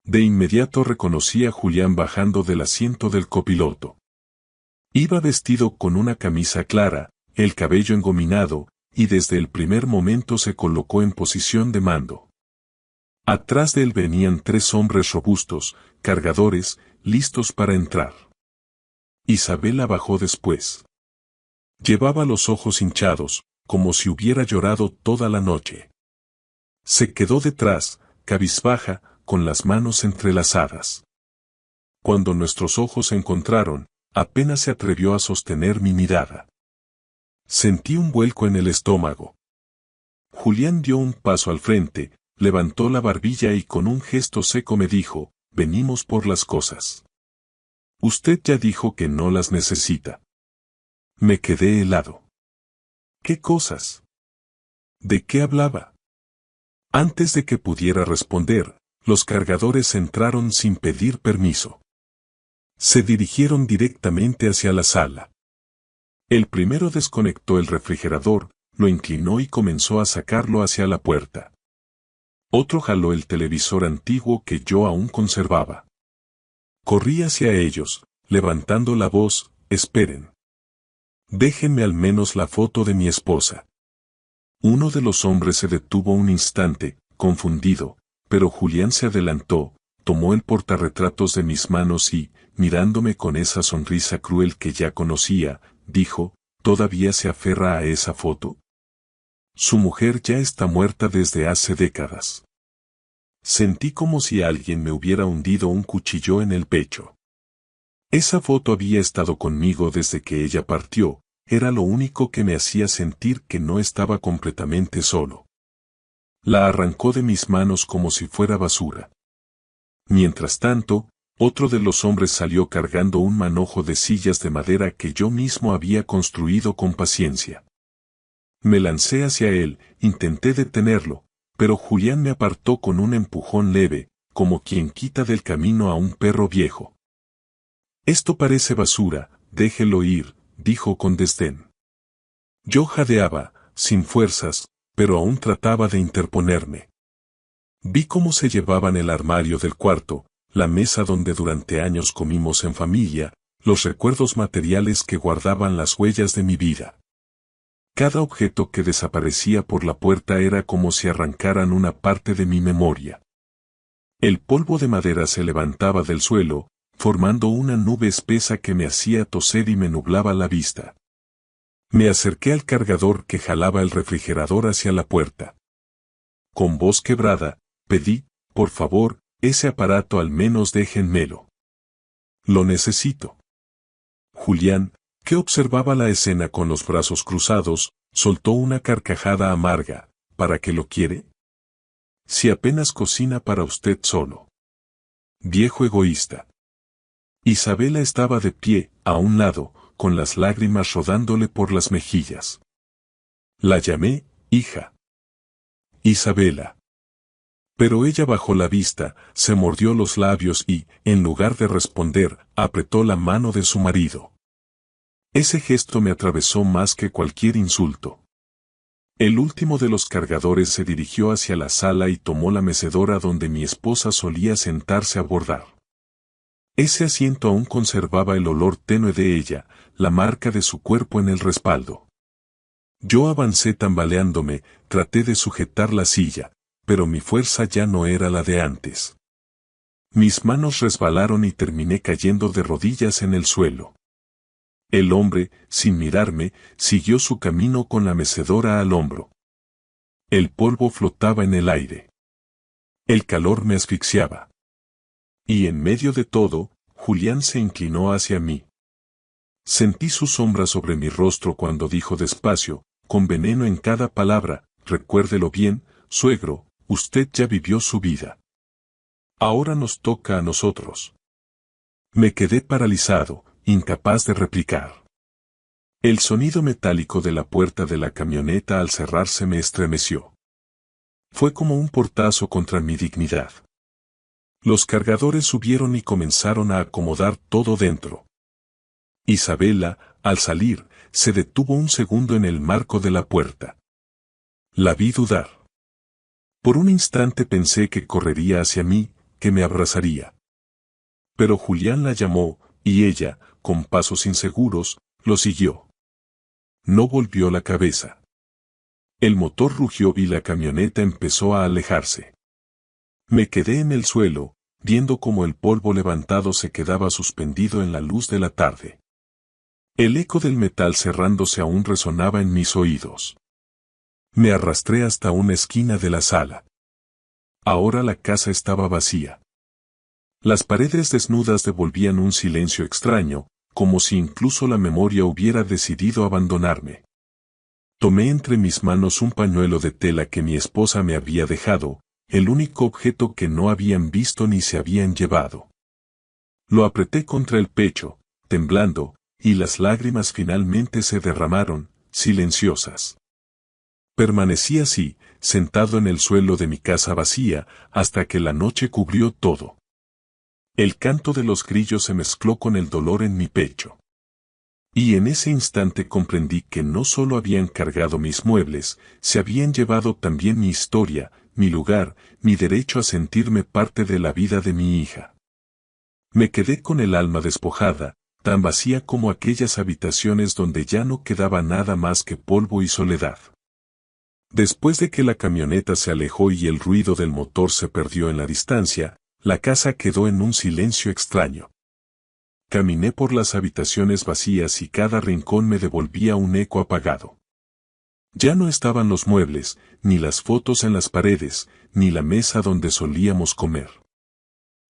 De inmediato reconocí a Julián bajando del asiento del copiloto. Iba vestido con una camisa clara, el cabello engominado, y desde el primer momento se colocó en posición de mando. Atrás de él venían 3 hombres robustos, cargadores, listos para entrar. Isabela bajó después. Llevaba los ojos hinchados, como si hubiera llorado toda la noche. Se quedó detrás, cabizbaja, con las manos entrelazadas. Cuando nuestros ojos se encontraron, apenas se atrevió a sostener mi mirada. Sentí un vuelco en el estómago. Julián dio un paso al frente, levantó la barbilla y con un gesto seco me dijo, «Venimos por las cosas. Usted ya dijo que no las necesita». Me quedé helado. ¿Qué cosas? ¿De qué hablaba? Antes de que pudiera responder, los cargadores entraron sin pedir permiso. Se dirigieron directamente hacia la sala. El primero desconectó el refrigerador, lo inclinó y comenzó a sacarlo hacia la puerta. Otro jaló el televisor antiguo que yo aún conservaba. Corrí hacia ellos, levantando la voz: «Esperen. Déjenme al menos la foto de mi esposa». Uno de los hombres se detuvo un instante, confundido, pero Julián se adelantó, tomó el portarretratos de mis manos y, mirándome con esa sonrisa cruel que ya conocía, dijo: «¿Todavía se aferra a esa foto? Su mujer ya está muerta desde hace décadas». Sentí como si alguien me hubiera hundido un cuchillo en el pecho. Esa foto había estado conmigo desde que ella partió, era lo único que me hacía sentir que no estaba completamente solo. La arrancó de mis manos como si fuera basura. Mientras tanto, otro de los hombres salió cargando un manojo de sillas de madera que yo mismo había construido con paciencia. Me lancé hacia él, intenté detenerlo, pero Julián me apartó con un empujón leve, como quien quita del camino a un perro viejo. «Esto parece basura, déjelo ir», dijo con desdén. Yo jadeaba, sin fuerzas, pero aún trataba de interponerme. Vi cómo se llevaban el armario del cuarto, la mesa donde durante años comimos en familia, los recuerdos materiales que guardaban las huellas de mi vida. Cada objeto que desaparecía por la puerta era como si arrancaran una parte de mi memoria. El polvo de madera se levantaba del suelo, formando una nube espesa que me hacía toser y me nublaba la vista. Me acerqué al cargador que jalaba el refrigerador hacia la puerta. Con voz quebrada, pedí: «Por favor, ese aparato al menos déjenmelo. Lo necesito». Julián, que observaba la escena con los brazos cruzados, soltó una carcajada amarga. «¿Para qué lo quiere? Si apenas cocina para usted solo. Viejo egoísta». Isabela estaba de pie, a un lado, con las lágrimas rodándole por las mejillas. La llamé: «Hija». «Isabela». Pero ella bajó la vista, se mordió los labios y, en lugar de responder, apretó la mano de su marido. Ese gesto me atravesó más que cualquier insulto. El último de los cargadores se dirigió hacia la sala y tomó la mecedora donde mi esposa solía sentarse a bordar. Ese asiento aún conservaba el olor tenue de ella, la marca de su cuerpo en el respaldo. Yo avancé tambaleándome, traté de sujetar la silla, pero mi fuerza ya no era la de antes. Mis manos resbalaron y terminé cayendo de rodillas en el suelo. El hombre, sin mirarme, siguió su camino con la mecedora al hombro. El polvo flotaba en el aire. El calor me asfixiaba. Y en medio de todo, Julián se inclinó hacia mí. Sentí su sombra sobre mi rostro cuando dijo despacio, con veneno en cada palabra: «Recuérdelo bien, suegro, usted ya vivió su vida. Ahora nos toca a nosotros». Me quedé paralizado, incapaz de replicar. El sonido metálico de la puerta de la camioneta al cerrarse me estremeció. Fue como un portazo contra mi dignidad. Los cargadores subieron y comenzaron a acomodar todo dentro. Isabela, al salir, se detuvo un segundo en el marco de la puerta. La vi dudar. Por un instante pensé que correría hacia mí, que me abrazaría. Pero Julián la llamó, y ella, con pasos inseguros, lo siguió. No volvió la cabeza. El motor rugió y la camioneta empezó a alejarse. Me quedé en el suelo, viendo cómo el polvo levantado se quedaba suspendido en la luz de la tarde. El eco del metal cerrándose aún resonaba en mis oídos. Me arrastré hasta una esquina de la sala. Ahora la casa estaba vacía. Las paredes desnudas devolvían un silencio extraño, como si incluso la memoria hubiera decidido abandonarme. Tomé entre mis manos un pañuelo de tela que mi esposa me había dejado, el único objeto que no habían visto ni se habían llevado. Lo apreté contra el pecho, temblando, y las lágrimas finalmente se derramaron, silenciosas. Permanecí así, sentado en el suelo de mi casa vacía, hasta que la noche cubrió todo. El canto de los grillos se mezcló con el dolor en mi pecho. Y en ese instante comprendí que no solo habían cargado mis muebles, se habían llevado también mi historia, mi lugar, mi derecho a sentirme parte de la vida de mi hija. Me quedé con el alma despojada, tan vacía como aquellas habitaciones donde ya no quedaba nada más que polvo y soledad. Después de que la camioneta se alejó y el ruido del motor se perdió en la distancia, la casa quedó en un silencio extraño. Caminé por las habitaciones vacías y cada rincón me devolvía un eco apagado. Ya no estaban los muebles, ni las fotos en las paredes, ni la mesa donde solíamos comer.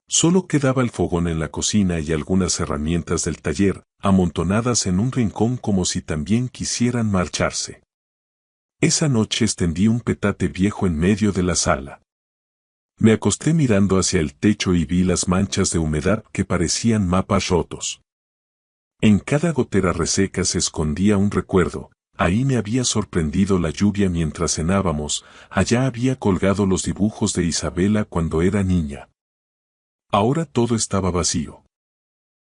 Solo quedaba el fogón en la cocina y algunas herramientas del taller, amontonadas en un rincón como si también quisieran marcharse. Esa noche extendí un petate viejo en medio de la sala. Me acosté mirando hacia el techo y vi las manchas de humedad que parecían mapas rotos. En cada gotera reseca se escondía un recuerdo. Ahí me había sorprendido la lluvia mientras cenábamos, allá había colgado los dibujos de Isabela cuando era niña. Ahora todo estaba vacío.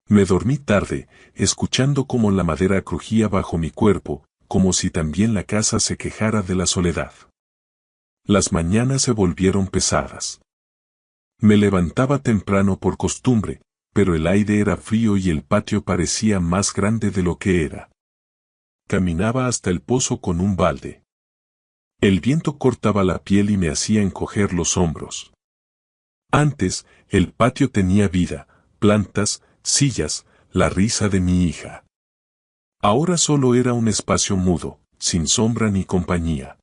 Me dormí tarde, escuchando cómo la madera crujía bajo mi cuerpo, como si también la casa se quejara de la soledad. Las mañanas se volvieron pesadas. Me levantaba temprano por costumbre, pero el aire era frío y el patio parecía más grande de lo que era. Caminaba hasta el pozo con un balde. El viento cortaba la piel y me hacía encoger los hombros. Antes, el patio tenía vida, plantas, sillas, la risa de mi hija. Ahora solo era un espacio mudo, sin sombra ni compañía.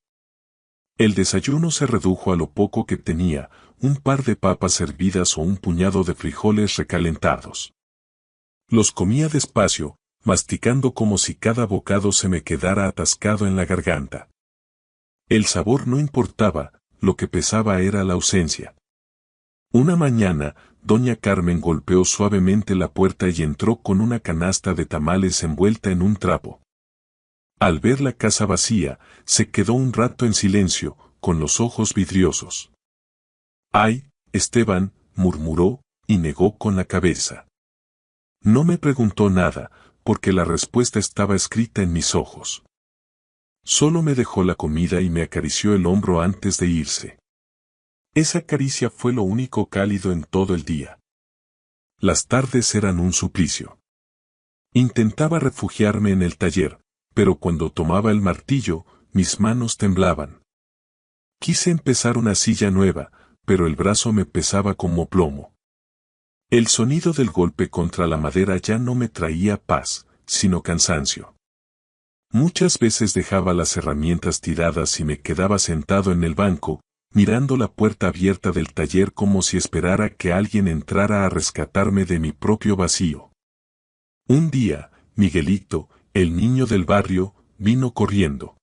El desayuno se redujo a lo poco que tenía, un par de papas hervidas o un puñado de frijoles recalentados. Los comía despacio, masticando como si cada bocado se me quedara atascado en la garganta. El sabor no importaba, lo que pesaba era la ausencia. Una mañana, doña Carmen golpeó suavemente la puerta y entró con una canasta de tamales envuelta en un trapo. Al ver la casa vacía, se quedó un rato en silencio, con los ojos vidriosos. «Ay, Esteban», murmuró, y negó con la cabeza. No me preguntó nada, porque la respuesta estaba escrita en mis ojos. Solo me dejó la comida y me acarició el hombro antes de irse. Esa caricia fue lo único cálido en todo el día. Las tardes eran un suplicio. Intentaba refugiarme en el taller, pero cuando tomaba el martillo, mis manos temblaban. Quise empezar una silla nueva, pero el brazo me pesaba como plomo. El sonido del golpe contra la madera ya no me traía paz, sino cansancio. Muchas veces dejaba las herramientas tiradas y me quedaba sentado en el banco, mirando la puerta abierta del taller como si esperara que alguien entrara a rescatarme de mi propio vacío. Un día, Miguelito, el niño del barrio, vino corriendo.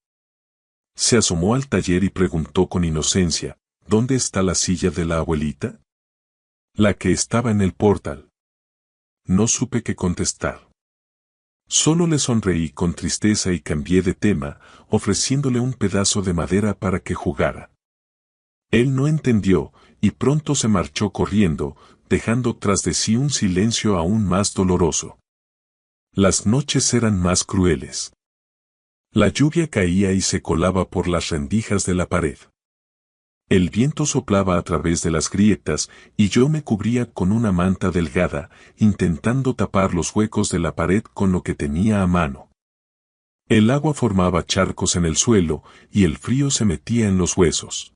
Se asomó al taller y preguntó con inocencia, ¿dónde está la silla de la abuelita? La que estaba en el portal. No supe qué contestar. Solo le sonreí con tristeza y cambié de tema, ofreciéndole un pedazo de madera para que jugara. Él no entendió, y pronto se marchó corriendo, dejando tras de sí un silencio aún más doloroso. Las noches eran más crueles. La lluvia caía y se colaba por las rendijas de la pared. El viento soplaba a través de las grietas y yo me cubría con una manta delgada, intentando tapar los huecos de la pared con lo que tenía a mano. El agua formaba charcos en el suelo y el frío se metía en los huesos.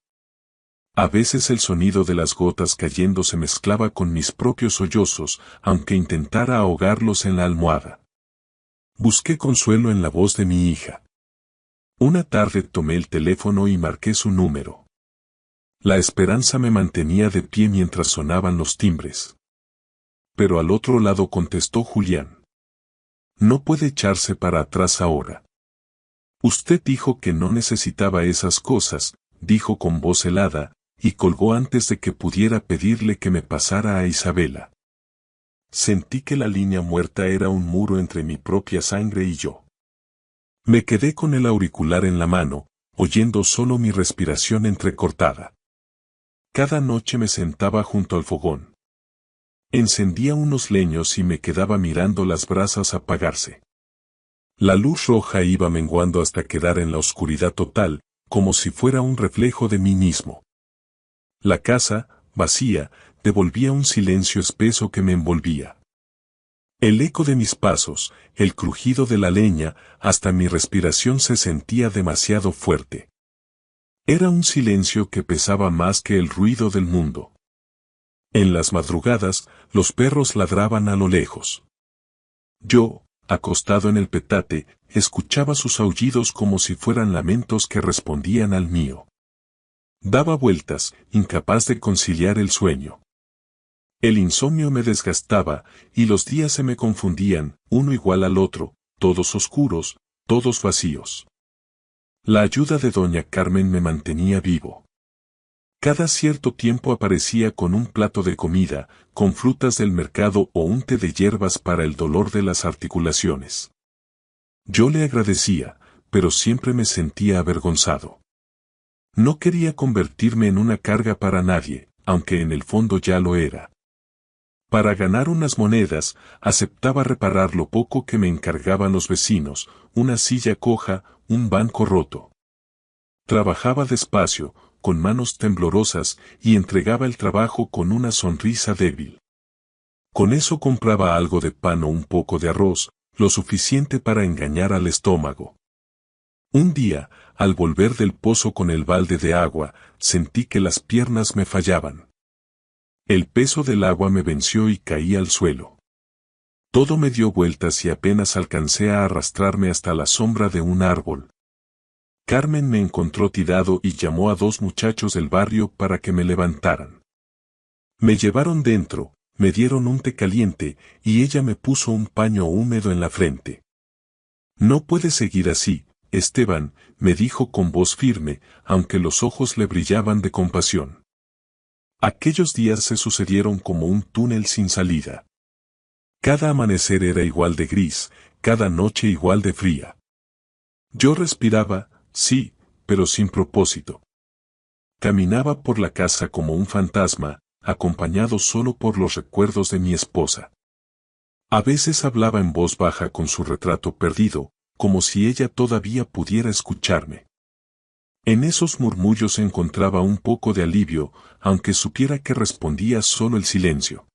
A veces el sonido de las gotas cayendo se mezclaba con mis propios sollozos, aunque intentara ahogarlos en la almohada. Busqué consuelo en la voz de mi hija. Una tarde tomé el teléfono y marqué su número. La esperanza me mantenía de pie mientras sonaban los timbres. Pero al otro lado contestó Julián. No puede echarse para atrás ahora. Usted dijo que no necesitaba esas cosas, dijo con voz helada, y colgó antes de que pudiera pedirle que me pasara a Isabela. Sentí que la línea muerta era un muro entre mi propia sangre y yo. Me quedé con el auricular en la mano, oyendo solo mi respiración entrecortada. Cada noche me sentaba junto al fogón. Encendía unos leños y me quedaba mirando las brasas apagarse. La luz roja iba menguando hasta quedar en la oscuridad total, como si fuera un reflejo de mí mismo. La casa, vacía, devolvía un silencio espeso que me envolvía. El eco de mis pasos, el crujido de la leña, hasta mi respiración se sentía demasiado fuerte. Era un silencio que pesaba más que el ruido del mundo. En las madrugadas, los perros ladraban a lo lejos. Yo, acostado en el petate, escuchaba sus aullidos como si fueran lamentos que respondían al mío. Daba vueltas, incapaz de conciliar el sueño. El insomnio me desgastaba, y los días se me confundían, uno igual al otro, todos oscuros, todos vacíos. La ayuda de doña Carmen me mantenía vivo. Cada cierto tiempo aparecía con un plato de comida, con frutas del mercado o un té de hierbas para el dolor de las articulaciones. Yo le agradecía, pero siempre me sentía avergonzado. No quería convertirme en una carga para nadie, aunque en el fondo ya lo era. Para ganar unas monedas, aceptaba reparar lo poco que me encargaban los vecinos, una silla coja, un banco roto. Trabajaba despacio, con manos temblorosas, y entregaba el trabajo con una sonrisa débil. Con eso compraba algo de pan o un poco de arroz, lo suficiente para engañar al estómago. Un día, al volver del pozo con el balde de agua, sentí que las piernas me fallaban. El peso del agua me venció y caí al suelo. Todo me dio vueltas y apenas alcancé a arrastrarme hasta la sombra de un árbol. Carmen me encontró tirado y llamó a 2 muchachos del barrio para que me levantaran. Me llevaron dentro, me dieron un té caliente, y ella me puso un paño húmedo en la frente. No puedes seguir así, Esteban, me dijo con voz firme, aunque los ojos le brillaban de compasión. Aquellos días se sucedieron como un túnel sin salida. Cada amanecer era igual de gris, cada noche igual de fría. Yo respiraba, sí, pero sin propósito. Caminaba por la casa como un fantasma, acompañado solo por los recuerdos de mi esposa. A veces hablaba en voz baja con su retrato perdido, como si ella todavía pudiera escucharme. En esos murmullos encontraba un poco de alivio, aunque supiera que respondía solo el silencio.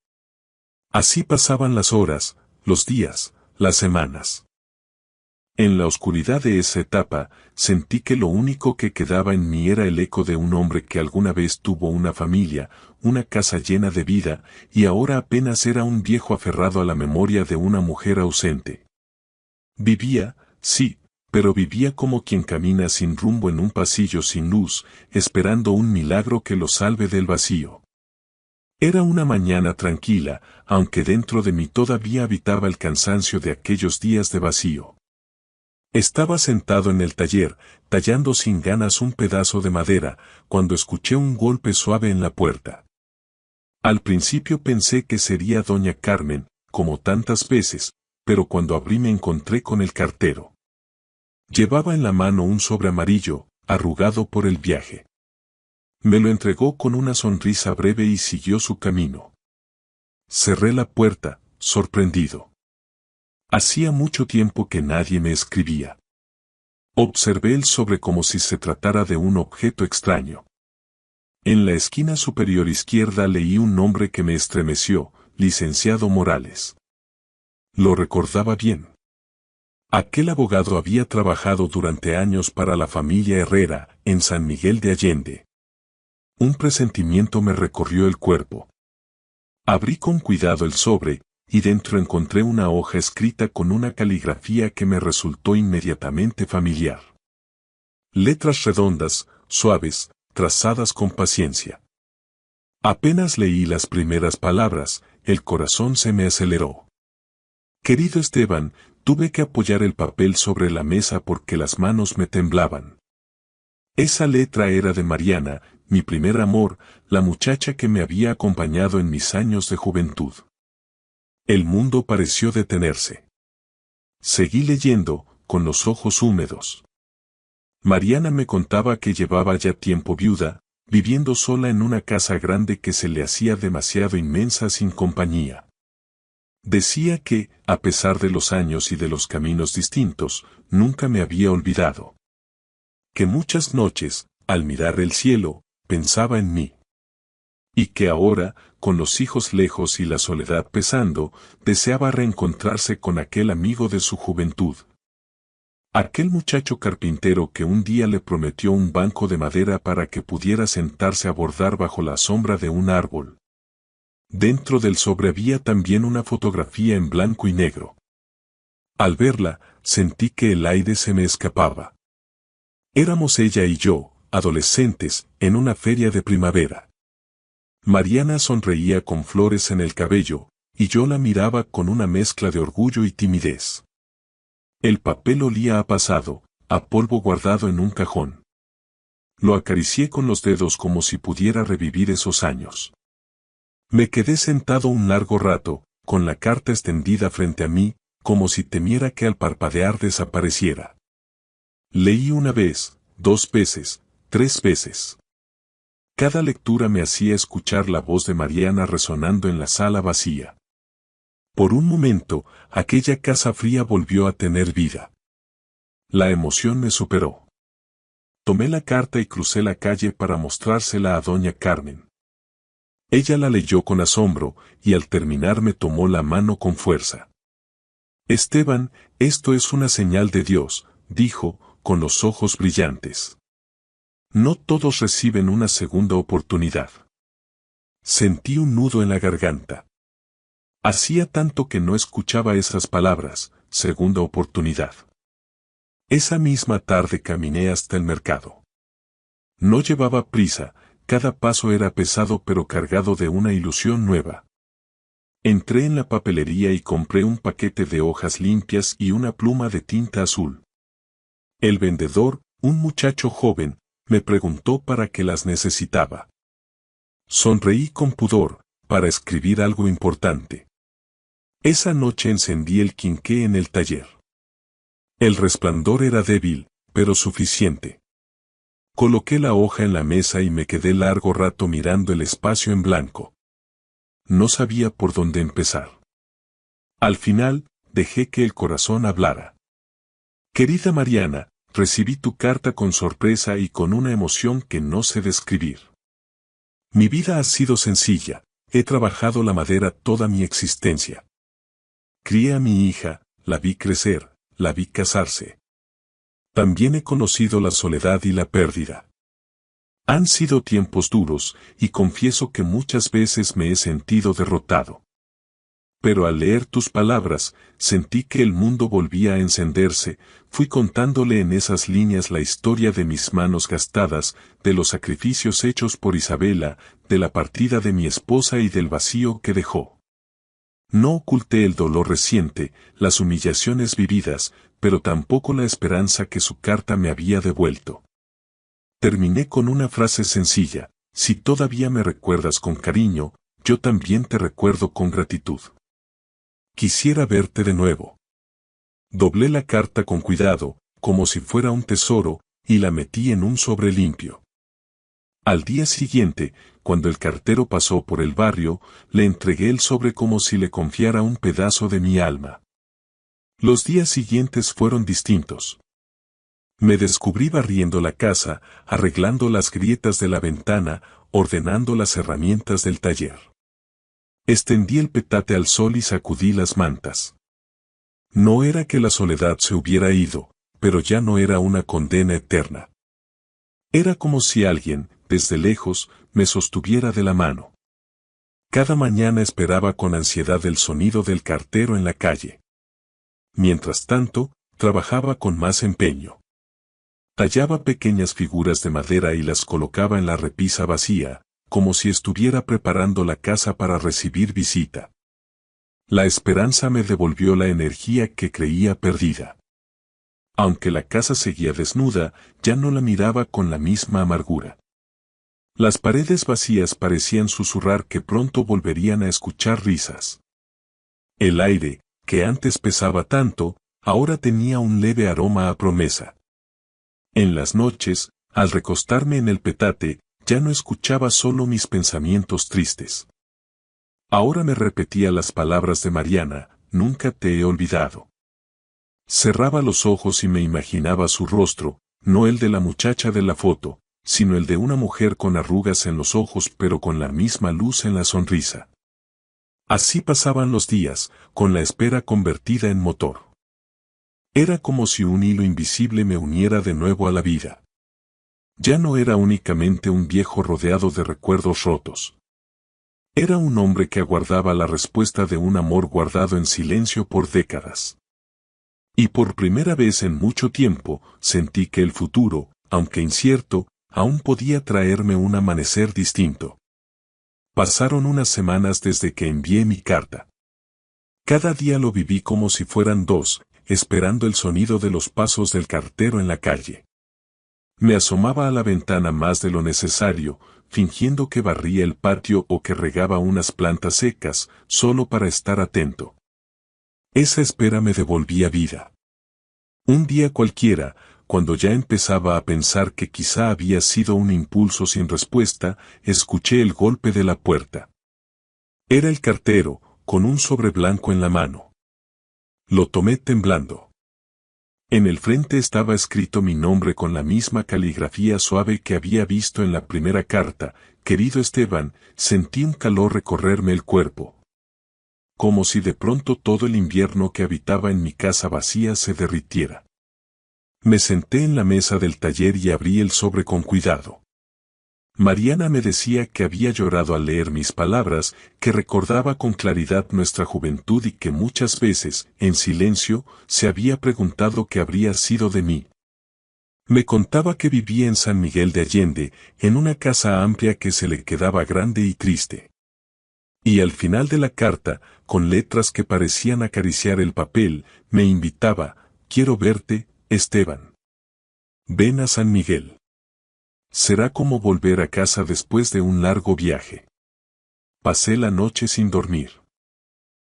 Así pasaban las horas, los días, las semanas. En la oscuridad de esa etapa, sentí que lo único que quedaba en mí era el eco de un hombre que alguna vez tuvo una familia, una casa llena de vida, y ahora apenas era un viejo aferrado a la memoria de una mujer ausente. Vivía, sí, pero vivía como quien camina sin rumbo en un pasillo sin luz, esperando un milagro que lo salve del vacío. Era una mañana tranquila, aunque dentro de mí todavía habitaba el cansancio de aquellos días de vacío. Estaba sentado en el taller, tallando sin ganas un pedazo de madera, cuando escuché un golpe suave en la puerta. Al principio pensé que sería doña Carmen, como tantas veces, pero cuando abrí me encontré con el cartero. Llevaba en la mano un sobre amarillo, arrugado por el viaje. Me lo entregó con una sonrisa breve y siguió su camino. Cerré la puerta, sorprendido. Hacía mucho tiempo que nadie me escribía. Observé el sobre como si se tratara de un objeto extraño. En la esquina superior izquierda leí un nombre que me estremeció, Licenciado Morales. Lo recordaba bien. Aquel abogado había trabajado durante años para la familia Herrera, en San Miguel de Allende. Un presentimiento me recorrió el cuerpo. Abrí con cuidado el sobre, y dentro encontré una hoja escrita con una caligrafía que me resultó inmediatamente familiar. Letras redondas, suaves, trazadas con paciencia. Apenas leí las primeras palabras, el corazón se me aceleró. Querido Esteban, tuve que apoyar el papel sobre la mesa porque las manos me temblaban. Esa letra era de Mariana, mi primer amor, la muchacha que me había acompañado en mis años de juventud. El mundo pareció detenerse. Seguí leyendo, con los ojos húmedos. Mariana me contaba que llevaba ya tiempo viuda, viviendo sola en una casa grande que se le hacía demasiado inmensa sin compañía. Decía que, a pesar de los años y de los caminos distintos, nunca me había olvidado. Que muchas noches, al mirar el cielo, pensaba en mí. Y que ahora, con los hijos lejos y la soledad pesando, deseaba reencontrarse con aquel amigo de su juventud. Aquel muchacho carpintero que un día le prometió un banco de madera para que pudiera sentarse a bordar bajo la sombra de un árbol. Dentro del sobre había también una fotografía en blanco y negro. Al verla, sentí que el aire se me escapaba. Éramos ella y yo, adolescentes, en una feria de primavera. Mariana sonreía con flores en el cabello, y yo la miraba con una mezcla de orgullo y timidez. El papel olía a pasado, a polvo guardado en un cajón. Lo acaricié con los dedos como si pudiera revivir esos años. Me quedé sentado un largo rato, con la carta extendida frente a mí, como si temiera que al parpadear desapareciera. Leí una vez, 2 veces, 3 veces. Cada lectura me hacía escuchar la voz de Mariana resonando en la sala vacía. Por un momento, aquella casa fría volvió a tener vida. La emoción me superó. Tomé la carta y crucé la calle para mostrársela a doña Carmen. Ella la leyó con asombro, y al terminar me tomó la mano con fuerza. Esteban, esto es una señal de Dios, dijo, con los ojos brillantes. No todos reciben una segunda oportunidad. Sentí un nudo en la garganta. Hacía tanto que no escuchaba esas palabras, segunda oportunidad. Esa misma tarde caminé hasta el mercado. No llevaba prisa, cada paso era pesado pero cargado de una ilusión nueva. Entré en la papelería y compré un paquete de hojas limpias y una pluma de tinta azul. El vendedor, un muchacho joven, me preguntó para qué las necesitaba. Sonreí con pudor, para escribir algo importante. Esa noche encendí el quinqué en el taller. El resplandor era débil, pero suficiente. Coloqué la hoja en la mesa y me quedé largo rato mirando el espacio en blanco. No sabía por dónde empezar. Al final, dejé que el corazón hablara. Querida Mariana, recibí tu carta con sorpresa y con una emoción que no sé describir. Mi vida ha sido sencilla, he trabajado la madera toda mi existencia. Crié a mi hija, la vi crecer, la vi casarse. También he conocido la soledad y la pérdida. Han sido tiempos duros, y confieso que muchas veces me he sentido derrotado. Pero al leer tus palabras, sentí que el mundo volvía a encenderse, fui contándole en esas líneas la historia de mis manos gastadas, de los sacrificios hechos por Isabela, de la partida de mi esposa y del vacío que dejó. No oculté el dolor reciente, las humillaciones vividas, pero tampoco la esperanza que su carta me había devuelto. Terminé con una frase sencilla: si todavía me recuerdas con cariño, yo también te recuerdo con gratitud. Quisiera verte de nuevo. Doblé la carta con cuidado, como si fuera un tesoro, y la metí en un sobre limpio. Al día siguiente, cuando el cartero pasó por el barrio, le entregué el sobre como si le confiara un pedazo de mi alma. Los días siguientes fueron distintos. Me descubrí barriendo la casa, arreglando las grietas de la ventana, ordenando las herramientas del taller. Extendí el petate al sol y sacudí las mantas. No era que la soledad se hubiera ido, pero ya no era una condena eterna. Era como si alguien, desde lejos, me sostuviera de la mano. Cada mañana esperaba con ansiedad el sonido del cartero en la calle. Mientras tanto, trabajaba con más empeño. Tallaba pequeñas figuras de madera y las colocaba en la repisa vacía, como si estuviera preparando la casa para recibir visita. La esperanza me devolvió la energía que creía perdida. Aunque la casa seguía desnuda, ya no la miraba con la misma amargura. Las paredes vacías parecían susurrar que pronto volverían a escuchar risas. El aire, que antes pesaba tanto, ahora tenía un leve aroma a promesa. En las noches, al recostarme en el petate, ya no escuchaba solo mis pensamientos tristes. Ahora me repetía las palabras de Mariana: nunca te he olvidado. Cerraba los ojos y me imaginaba su rostro, no el de la muchacha de la foto, sino el de una mujer con arrugas en los ojos pero con la misma luz en la sonrisa. Así pasaban los días, con la espera convertida en motor. Era como si un hilo invisible me uniera de nuevo a la vida. Ya no era únicamente un viejo rodeado de recuerdos rotos. Era un hombre que aguardaba la respuesta de un amor guardado en silencio por décadas. Y por primera vez en mucho tiempo, sentí que el futuro, aunque incierto, aún podía traerme un amanecer distinto. Pasaron unas semanas desde que envié mi carta. Cada día lo viví como si fueran dos, esperando el sonido de los pasos del cartero en la calle. Me asomaba a la ventana más de lo necesario, fingiendo que barría el patio o que regaba unas plantas secas, solo para estar atento. Esa espera me devolvía vida. Un día cualquiera, cuando ya empezaba a pensar que quizá había sido un impulso sin respuesta, escuché el golpe de la puerta. Era el cartero, con un sobre blanco en la mano. Lo tomé temblando. En el frente estaba escrito mi nombre con la misma caligrafía suave que había visto en la primera carta: querido Esteban. Sentí un calor recorrerme el cuerpo. Como si de pronto todo el invierno que habitaba en mi casa vacía se derritiera. Me senté en la mesa del taller y abrí el sobre con cuidado. Mariana me decía que había llorado al leer mis palabras, que recordaba con claridad nuestra juventud y que muchas veces, en silencio, se había preguntado qué habría sido de mí. Me contaba que vivía en San Miguel de Allende, en una casa amplia que se le quedaba grande y triste. Y al final de la carta, con letras que parecían acariciar el papel, me invitaba: quiero verte, Esteban. Ven a San Miguel. Será como volver a casa después de un largo viaje. Pasé la noche sin dormir.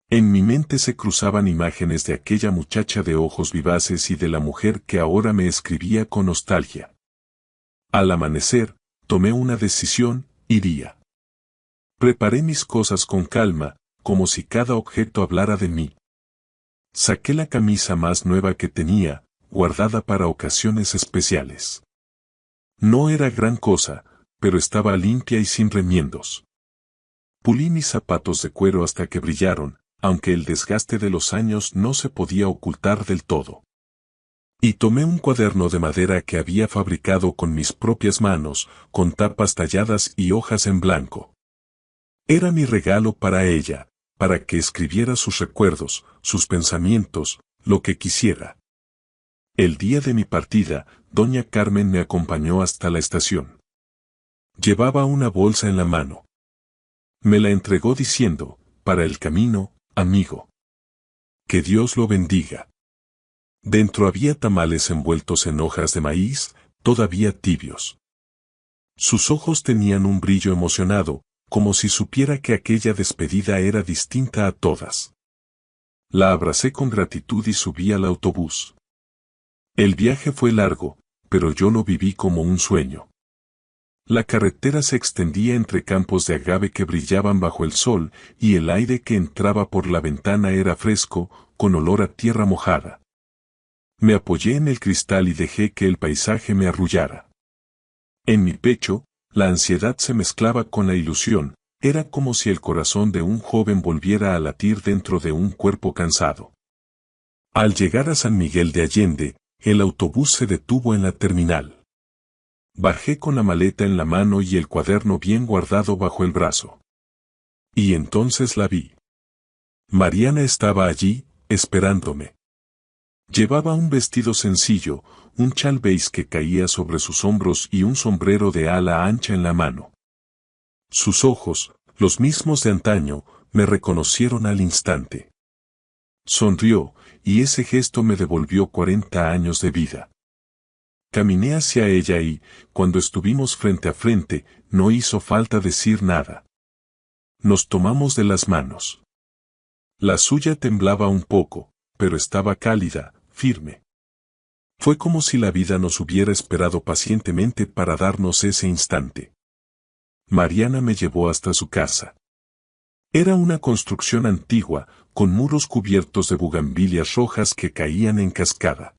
En mi mente se cruzaban imágenes de aquella muchacha de ojos vivaces y de la mujer que ahora me escribía con nostalgia. Al amanecer, tomé una decisión: iría. Preparé mis cosas con calma, como si cada objeto hablara de mí. Saqué la camisa más nueva que tenía, guardada para ocasiones especiales. No era gran cosa, pero estaba limpia y sin remiendos. Pulí mis zapatos de cuero hasta que brillaron, aunque el desgaste de los años no se podía ocultar del todo. Y tomé un cuaderno de madera que había fabricado con mis propias manos, con tapas talladas y hojas en blanco. Era mi regalo para ella, para que escribiera sus recuerdos, sus pensamientos, lo que quisiera. El día de mi partida, doña Carmen me acompañó hasta la estación. Llevaba una bolsa en la mano. Me la entregó diciendo: para el camino, amigo. Que Dios lo bendiga. Dentro había tamales envueltos en hojas de maíz, todavía tibios. Sus ojos tenían un brillo emocionado, como si supiera que aquella despedida era distinta a todas. La abracé con gratitud y subí al autobús. El viaje fue largo, pero yo lo viví como un sueño. La carretera se extendía entre campos de agave que brillaban bajo el sol, y el aire que entraba por la ventana era fresco, con olor a tierra mojada. Me apoyé en el cristal y dejé que el paisaje me arrullara. En mi pecho, la ansiedad se mezclaba con la ilusión, era como si el corazón de un joven volviera a latir dentro de un cuerpo cansado. Al llegar a San Miguel de Allende, el autobús se detuvo en la terminal. Bajé con la maleta en la mano y el cuaderno bien guardado bajo el brazo. Y entonces la vi. Mariana estaba allí, esperándome. Llevaba un vestido sencillo, un chal beige que caía sobre sus hombros y un sombrero de ala ancha en la mano. Sus ojos, los mismos de antaño, me reconocieron al instante. Sonrió, y ese gesto me devolvió 40 años de vida. Caminé hacia ella y, cuando estuvimos frente a frente, no hizo falta decir nada. Nos tomamos de las manos. La suya temblaba un poco, pero estaba cálida, firme. Fue como si la vida nos hubiera esperado pacientemente para darnos ese instante. Mariana me llevó hasta su casa. Era una construcción antigua, con muros cubiertos de bugambilias rojas que caían en cascada.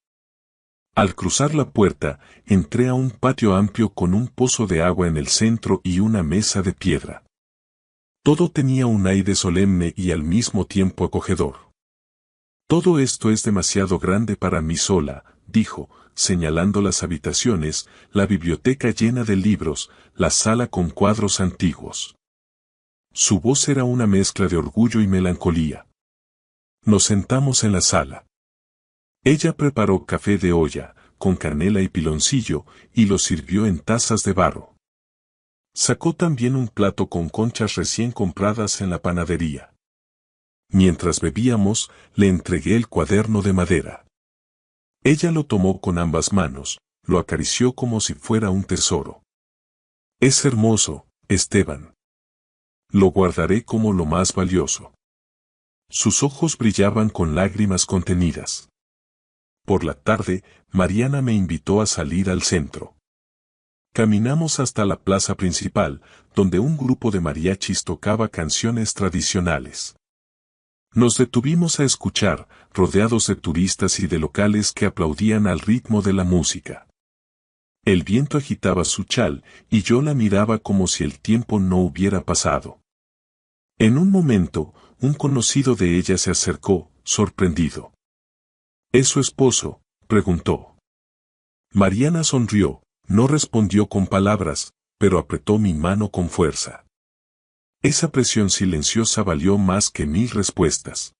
Al cruzar la puerta, entré a un patio amplio con un pozo de agua en el centro y una mesa de piedra. Todo tenía un aire solemne y al mismo tiempo acogedor. Todo esto es demasiado grande para mí sola, dijo, señalando las habitaciones, la biblioteca llena de libros, la sala con cuadros antiguos. Su voz era una mezcla de orgullo y melancolía. Nos sentamos en la sala. Ella preparó café de olla, con canela y piloncillo, y lo sirvió en tazas de barro. Sacó también un plato con conchas recién compradas en la panadería. Mientras bebíamos, le entregué el cuaderno de madera. Ella lo tomó con ambas manos, lo acarició como si fuera un tesoro. Es hermoso, Esteban. Lo guardaré como lo más valioso. Sus ojos brillaban con lágrimas contenidas. Por la tarde, Mariana me invitó a salir al centro. Caminamos hasta la plaza principal, donde un grupo de mariachis tocaba canciones tradicionales. Nos detuvimos a escuchar, rodeados de turistas y de locales que aplaudían al ritmo de la música. El viento agitaba su chal, y yo la miraba como si el tiempo no hubiera pasado. En un momento, un conocido de ella se acercó, sorprendido. ¿Es su esposo?, preguntó. Mariana sonrió, no respondió con palabras, pero apretó mi mano con fuerza. Esa presión silenciosa valió más que 1000 respuestas.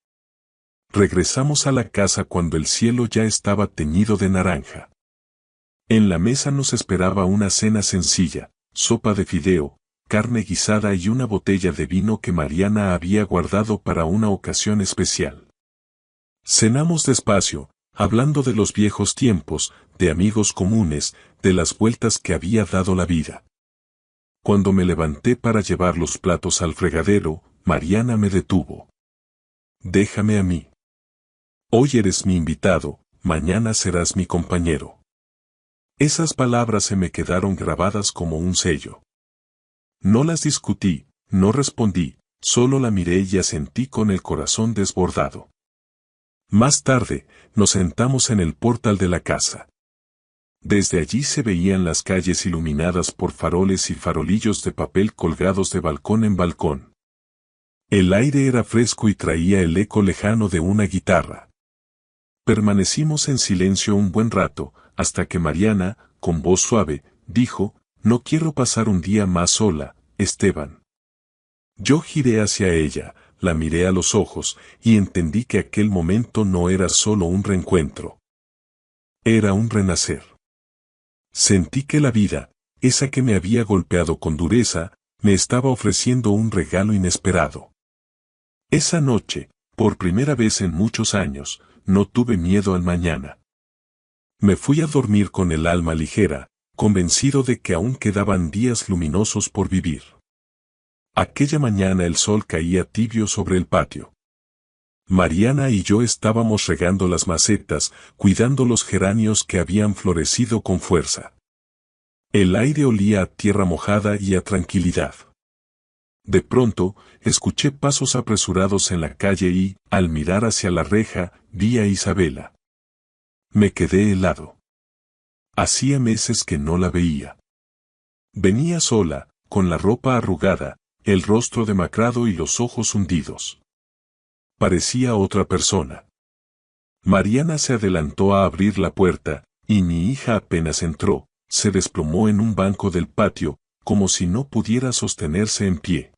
Regresamos a la casa cuando el cielo ya estaba teñido de naranja. En la mesa nos esperaba una cena sencilla, sopa de fideo, carne guisada y una botella de vino que Mariana había guardado para una ocasión especial. Cenamos despacio, hablando de los viejos tiempos, de amigos comunes, de las vueltas que había dado la vida. Cuando me levanté para llevar los platos al fregadero, Mariana me detuvo. Déjame a mí. Hoy eres mi invitado, mañana serás mi compañero. Esas palabras se me quedaron grabadas como un sello. No las discutí, no respondí, solo la miré y asentí con el corazón desbordado. Más tarde, nos sentamos en el portal de la casa. Desde allí se veían las calles iluminadas por faroles y farolillos de papel colgados de balcón en balcón. El aire era fresco y traía el eco lejano de una guitarra. Permanecimos en silencio un buen rato, hasta que Mariana, con voz suave, dijo, «No quiero pasar un día más sola, Esteban». Yo giré hacia ella, la miré a los ojos, y entendí que aquel momento no era solo un reencuentro. Era un renacer. Sentí que la vida, esa que me había golpeado con dureza, me estaba ofreciendo un regalo inesperado. Esa noche, por primera vez en muchos años, no tuve miedo al mañana. Me fui a dormir con el alma ligera, convencido de que aún quedaban días luminosos por vivir. Aquella mañana el sol caía tibio sobre el patio. Mariana y yo estábamos regando las macetas, cuidando los geranios que habían florecido con fuerza. El aire olía a tierra mojada y a tranquilidad. De pronto, escuché pasos apresurados en la calle y, al mirar hacia la reja, vi a Isabela. Me quedé helado. Hacía meses que no la veía. Venía sola, con la ropa arrugada, el rostro demacrado y los ojos hundidos. Parecía otra persona. Mariana se adelantó a abrir la puerta, y mi hija apenas entró, se desplomó en un banco del patio, como si no pudiera sostenerse en pie.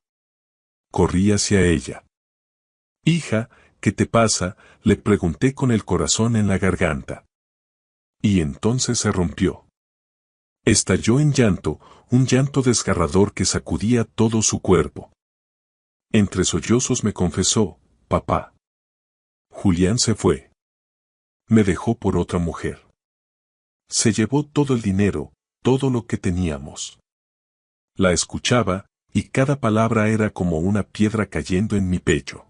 Corrí hacia ella. «Hija, ¿qué te pasa?», le pregunté con el corazón en la garganta. Y entonces se rompió. Estalló en llanto, un llanto desgarrador que sacudía todo su cuerpo. Entre sollozos me confesó, «Papá. Julián se fue. Me dejó por otra mujer. Se llevó todo el dinero, todo lo que teníamos». La escuchaba, y cada palabra era como una piedra cayendo en mi pecho.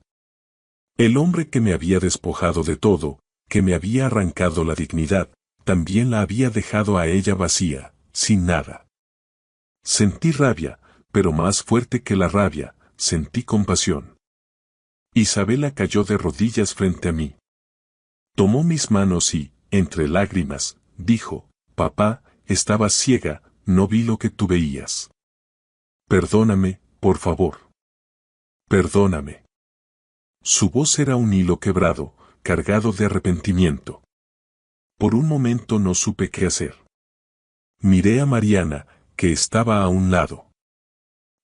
El hombre que me había despojado de todo, que me había arrancado la dignidad, también la había dejado a ella vacía, sin nada. Sentí rabia, pero más fuerte que la rabia, sentí compasión. Isabela cayó de rodillas frente a mí. Tomó mis manos y, entre lágrimas, dijo, «Papá, estabas ciega, no vi lo que tú veías. Perdóname, por favor. Perdóname». Su voz era un hilo quebrado, cargado de arrepentimiento. Por un momento no supe qué hacer. Miré a Mariana, que estaba a un lado.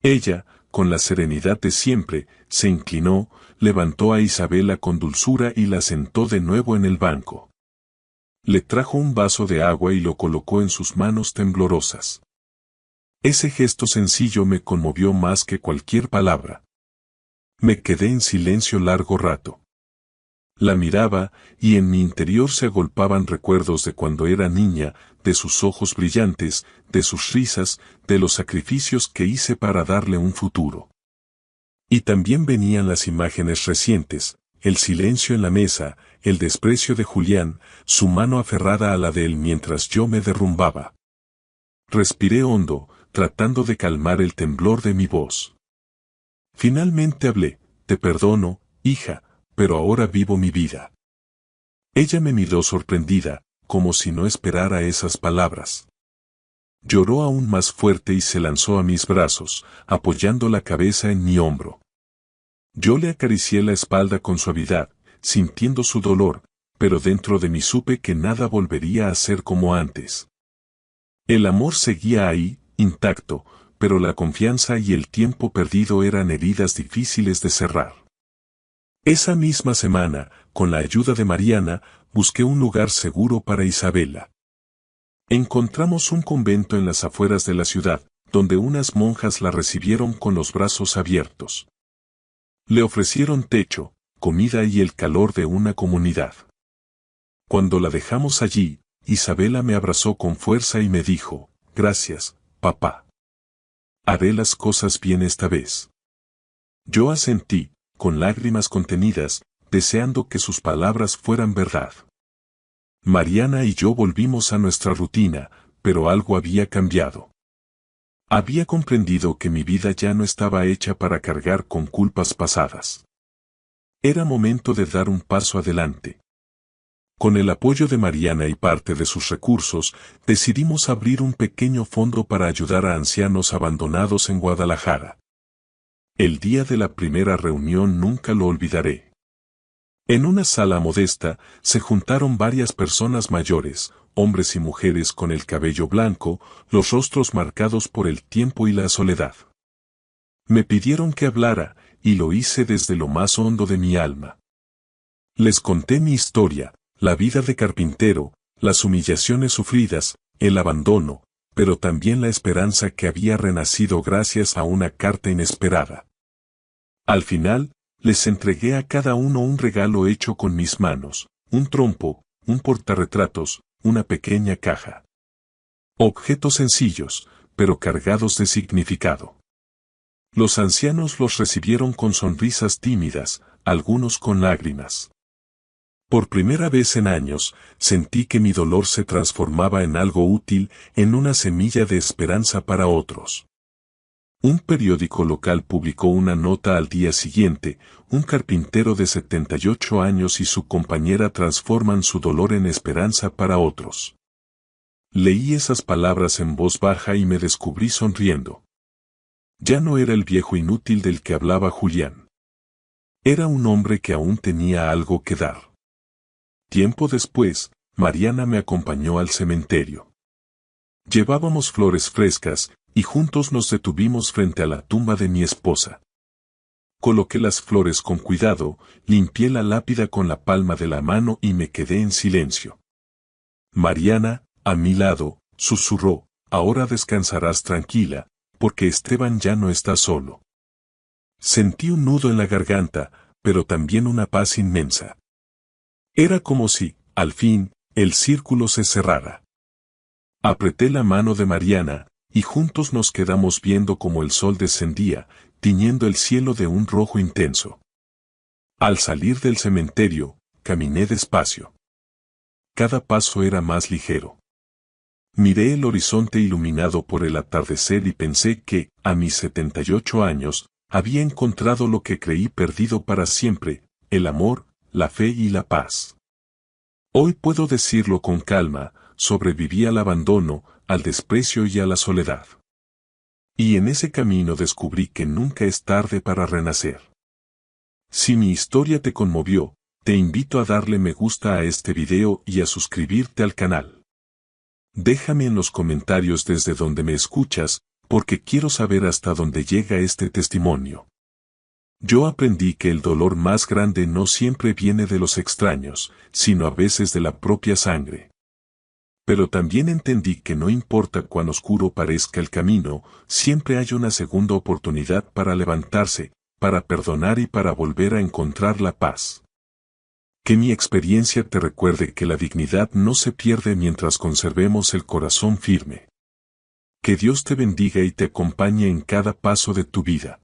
Ella, con la serenidad de siempre, se inclinó, levantó a Isabela con dulzura y la sentó de nuevo en el banco. Le trajo un vaso de agua y lo colocó en sus manos temblorosas. Ese gesto sencillo me conmovió más que cualquier palabra. Me quedé en silencio largo rato. La miraba, y en mi interior se agolpaban recuerdos de cuando era niña, de sus ojos brillantes, de sus risas, de los sacrificios que hice para darle un futuro. Y también venían las imágenes recientes, el silencio en la mesa, el desprecio de Julián, su mano aferrada a la de él mientras yo me derrumbaba. Respiré hondo, tratando de calmar el temblor de mi voz. Finalmente hablé, «Te perdono, hija, pero ahora vivo mi vida». Ella me miró sorprendida, como si no esperara esas palabras. Lloró aún más fuerte y se lanzó a mis brazos, apoyando la cabeza en mi hombro. Yo le acaricié la espalda con suavidad, sintiendo su dolor, pero dentro de mí supe que nada volvería a ser como antes. El amor seguía ahí, intacto, pero la confianza y el tiempo perdido eran heridas difíciles de cerrar. Esa misma semana, con la ayuda de Mariana, busqué un lugar seguro para Isabela. Encontramos un convento en las afueras de la ciudad, donde unas monjas la recibieron con los brazos abiertos. Le ofrecieron techo, comida y el calor de una comunidad. Cuando la dejamos allí, Isabela me abrazó con fuerza y me dijo, «Gracias, papá. Haré las cosas bien esta vez». Yo asentí, con lágrimas contenidas, deseando que sus palabras fueran verdad. Mariana y yo volvimos a nuestra rutina, pero algo había cambiado. Había comprendido que mi vida ya no estaba hecha para cargar con culpas pasadas. Era momento de dar un paso adelante. Con el apoyo de Mariana y parte de sus recursos, decidimos abrir un pequeño fondo para ayudar a ancianos abandonados en Guadalajara. El día de la primera reunión nunca lo olvidaré. En una sala modesta, se juntaron varias personas mayores, hombres y mujeres con el cabello blanco, los rostros marcados por el tiempo y la soledad. Me pidieron que hablara, y lo hice desde lo más hondo de mi alma. Les conté mi historia, la vida de carpintero, las humillaciones sufridas, el abandono, pero también la esperanza que había renacido gracias a una carta inesperada. Al final, les entregué a cada uno un regalo hecho con mis manos, un trompo, un portarretratos, una pequeña caja. Objetos sencillos, pero cargados de significado. Los ancianos los recibieron con sonrisas tímidas, algunos con lágrimas. Por primera vez en años, sentí que mi dolor se transformaba en algo útil, en una semilla de esperanza para otros. Un periódico local publicó una nota al día siguiente, un carpintero de 78 años y su compañera transforman su dolor en esperanza para otros. Leí esas palabras en voz baja y me descubrí sonriendo. Ya no era el viejo inútil del que hablaba Julián. Era un hombre que aún tenía algo que dar. Tiempo después, Mariana me acompañó al cementerio. Llevábamos flores frescas, y juntos nos detuvimos frente a la tumba de mi esposa. Coloqué las flores con cuidado, limpié la lápida con la palma de la mano y me quedé en silencio. Mariana, a mi lado, susurró, «Ahora descansarás tranquila, porque Esteban ya no está solo». Sentí un nudo en la garganta, pero también una paz inmensa. Era como si, al fin, el círculo se cerrara. Apreté la mano de Mariana, y juntos nos quedamos viendo cómo el sol descendía, tiñendo el cielo de un rojo intenso. Al salir del cementerio, caminé despacio. Cada paso era más ligero. Miré el horizonte iluminado por el atardecer y pensé que, a mis 78 años, había encontrado lo que creí perdido para siempre, el amor, la fe y la paz. Hoy puedo decirlo con calma, sobreviví al abandono, al desprecio y a la soledad. Y en ese camino descubrí que nunca es tarde para renacer. Si mi historia te conmovió, te invito a darle me gusta a este video y a suscribirte al canal. Déjame en los comentarios desde donde me escuchas, porque quiero saber hasta dónde llega este testimonio. Yo aprendí que el dolor más grande no siempre viene de los extraños, sino a veces de la propia sangre. Pero también entendí que no importa cuán oscuro parezca el camino, siempre hay una segunda oportunidad para levantarse, para perdonar y para volver a encontrar la paz. Que mi experiencia te recuerde que la dignidad no se pierde mientras conservemos el corazón firme. Que Dios te bendiga y te acompañe en cada paso de tu vida.